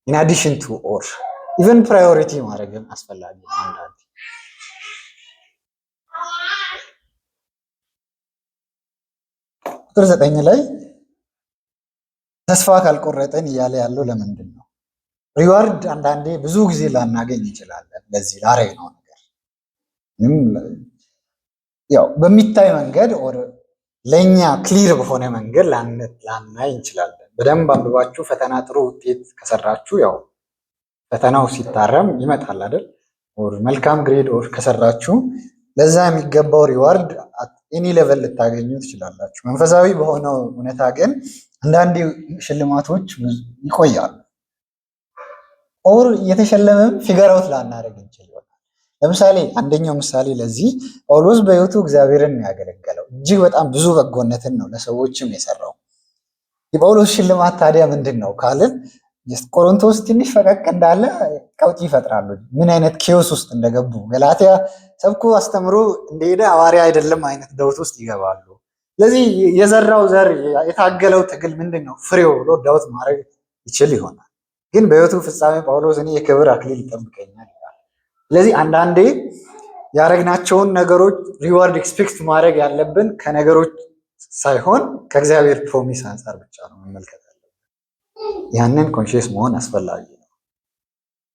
Speaker 1: in addition to or even priority ማድረግም አስፈላጊ ነው። አንዳንዴ ቁጥር 9 ላይ ተስፋ ካልቆረጠን እያለ ያለው ለምንድን ነው? ሪዋርድ አንዳንዴ ብዙ ጊዜ ላናገኝ እንችላለን። ለዚህ ላረግነው ነገር ያው በሚታይ መንገድ ኦር ለኛ ክሊር በሆነ መንገድ ላናይ እንችላለን። በደንብ አንብባችሁ ፈተና ጥሩ ውጤት ከሰራችሁ ያው ፈተናው ሲታረም ይመጣል አይደል? ኦር መልካም ግሬድ ኦር ከሰራችሁ ለዛ የሚገባው ሪዋርድ ኤኒ ሌቨል ልታገኙ ትችላላችሁ። መንፈሳዊ በሆነው ሁኔታ ግን አንዳንድ ሽልማቶች ይቆያሉ ኦር እየተሸለመም ፊገር አውት ላናደርግ እንችል ይሆናል። ለምሳሌ አንደኛው ምሳሌ ለዚህ ጳውሎስ በሕይወቱ እግዚአብሔርን ነው ያገለገለው። እጅግ በጣም ብዙ በጎነትን ነው ለሰዎችም የሰራው። የጳውሎስ ሽልማት ታዲያ ምንድን ነው ካልን ቆሮንቶስ ትንሽ ፈቀቅ እንዳለ ቀውጢ ይፈጥራሉ። ምን አይነት ኬዎስ ውስጥ እንደገቡ ገላትያ ሰብኮ አስተምሮ እንደሄደ ሐዋርያ አይደለም አይነት ደውት ውስጥ ይገባሉ። ስለዚህ የዘራው ዘር የታገለው ትግል ምንድን ነው ፍሬው ብሎ ዳውት ማድረግ ይችል ይሆናል። ግን በሕይወቱ ፍጻሜ ጳውሎስ እኔ የክብር አክሊል ይጠብቀኛል ይላል። ስለዚህ አንዳንዴ ያደረግናቸውን ነገሮች ሪዋርድ ኤክስፔክት ማድረግ ያለብን ከነገሮች ሳይሆን ከእግዚአብሔር ፕሮሚስ አንጻር ብቻ ነው መመልከት ያለብን። ያንን ኮንሽስ መሆን አስፈላጊ ነው።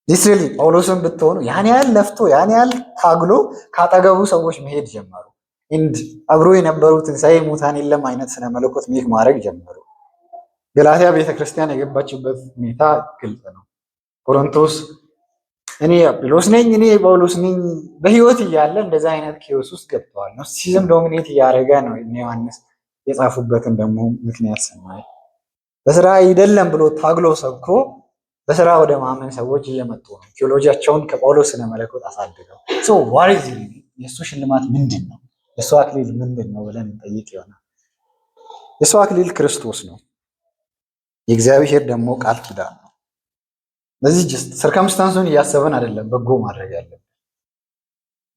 Speaker 1: ሊትራሊ ጳውሎስን ብትሆኑ ያን ያህል ለፍቶ ያን ያህል ታግሎ ካጠገቡ ሰዎች መሄድ ጀመሩ። አብሮ የነበሩ ትንሣኤ ሙታን የለም አይነት ስነ መለኮት ሜክ ማድረግ ጀመሩ። ገላትያ ቤተክርስቲያን የገባችበት ሁኔታ ግልጽ ነው። ቆሮንቶስ እኔ አጵሎስ ነኝ እኔ ጳውሎስ ነኝ በህይወት እያለ እንደዛ አይነት ኬዎስ ውስጥ ገብተዋል። ኖስቲሲዝም ዶሚኔት እያደረገ ነው። ዮሐንስ የጻፉበትን ደግሞ ምክንያት ስናይ በስራ አይደለም ብሎ ታግሎ ሰብኮ በስራ ወደ ማመን ሰዎች እየመጡ ነው። ቴዎሎጂያቸውን ከጳውሎስ ስነ መለኮት አሳድገው ዋሪዝ የእሱ ሽልማት ምንድን ነው? የእሱ አክሊል ምንድን ነው ብለን እንጠይቅ ይሆናል። የእሱ አክሊል ክርስቶስ ነው። የእግዚአብሔር ደግሞ ቃል ኪዳን ነው። ለዚህ ሰርከምስታንሱን እያሰብን አይደለም በጎ ማድረግ ያለብን።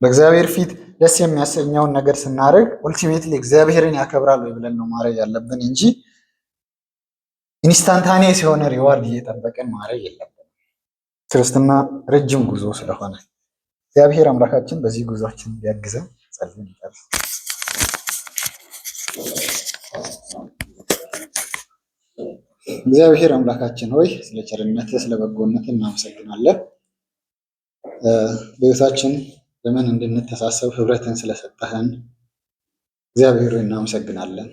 Speaker 1: በእግዚአብሔር ፊት ደስ የሚያሰኘውን ነገር ስናደርግ ኦልቲሜትሊ እግዚአብሔርን ያከብራል ወይ ብለን ነው ማድረግ ያለብን እንጂ ኢንስታንታኒየስ የሆነ ሪዋርድ እየጠበቅን ማድረግ የለብን። ክርስትና ረጅም ጉዞ ስለሆነ እግዚአብሔር አምላካችን በዚህ ጉዟችን ቢያግዘን ጸልየን እንጨርስ። እግዚአብሔር አምላካችን ሆይ ስለ ቸርነትህ ስለ በጎነትህ እናመሰግናለን። በሕይወታችን ዘመን እንድንተሳሰብ ህብረትን ስለሰጠህን እግዚአብሔር ሆይ እናመሰግናለን።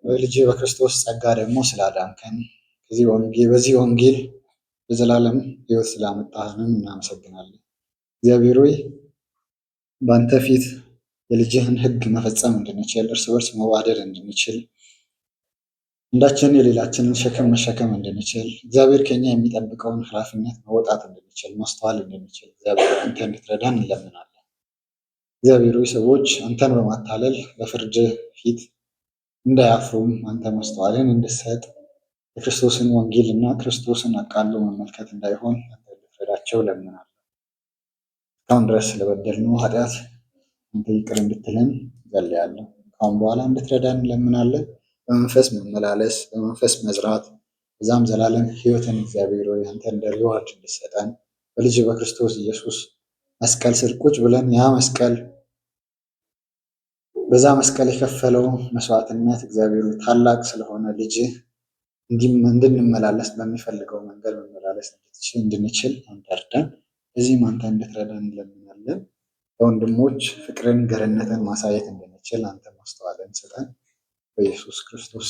Speaker 1: በልጅ በክርስቶስ ጸጋ ደግሞ ስላዳንከን በዚህ ወንጌል በዘላለም ሕይወት ስላመጣህንም እናመሰግናለን። እግዚአብሔር ሆይ በአንተ ፊት የልጅህን ሕግ መፈጸም እንድንችል እርስ በርስ መዋደድ እንድንችል አንዳችን የሌላችንን ሸክም መሸከም እንድንችል እግዚአብሔር ከኛ የሚጠብቀውን ኃላፊነት መወጣት እንድንችል ማስተዋል እንድንችል እግዚአብሔር አንተ እንድትረዳን እንለምናለን። እግዚአብሔር ሆይ ሰዎች አንተን በማታለል በፍርድ ፊት እንዳያፍሩም አንተ ማስተዋልን እንድትሰጥ የክርስቶስን ወንጌል እና ክርስቶስን አቃሎ መመልከት እንዳይሆን አንተ እንድትረዳቸው እለምናለሁ። እስካሁን ድረስ ስለበደልነው ኃጢአት አንተ ይቅር እንድትለን እጸልያለሁ። ካሁን በኋላ እንድትረዳን እንለምናለን። በመንፈስ መመላለስ በመንፈስ መዝራት በዛም ዘላለም ሕይወትን እግዚአብሔር ሆይ አንተ እንደ ሪዋርድ እንድትሰጠን በልጅ በክርስቶስ ኢየሱስ መስቀል ስር ቁጭ ብለን ያ መስቀል በዛ መስቀል የከፈለው መስዋዕትነት እግዚአብሔር ሆይ ታላቅ ስለሆነ ልጅ እንድንመላለስ በሚፈልገው መንገድ መመላለስ እንድንችል አንተ እርዳን። እዚህም አንተ እንድትረዳን እንለምናለን። ለወንድሞች ፍቅርን ገርነትን ማሳየት እንድንችል አንተ ማስተዋልን ስጠን በኢየሱስ ክርስቶስ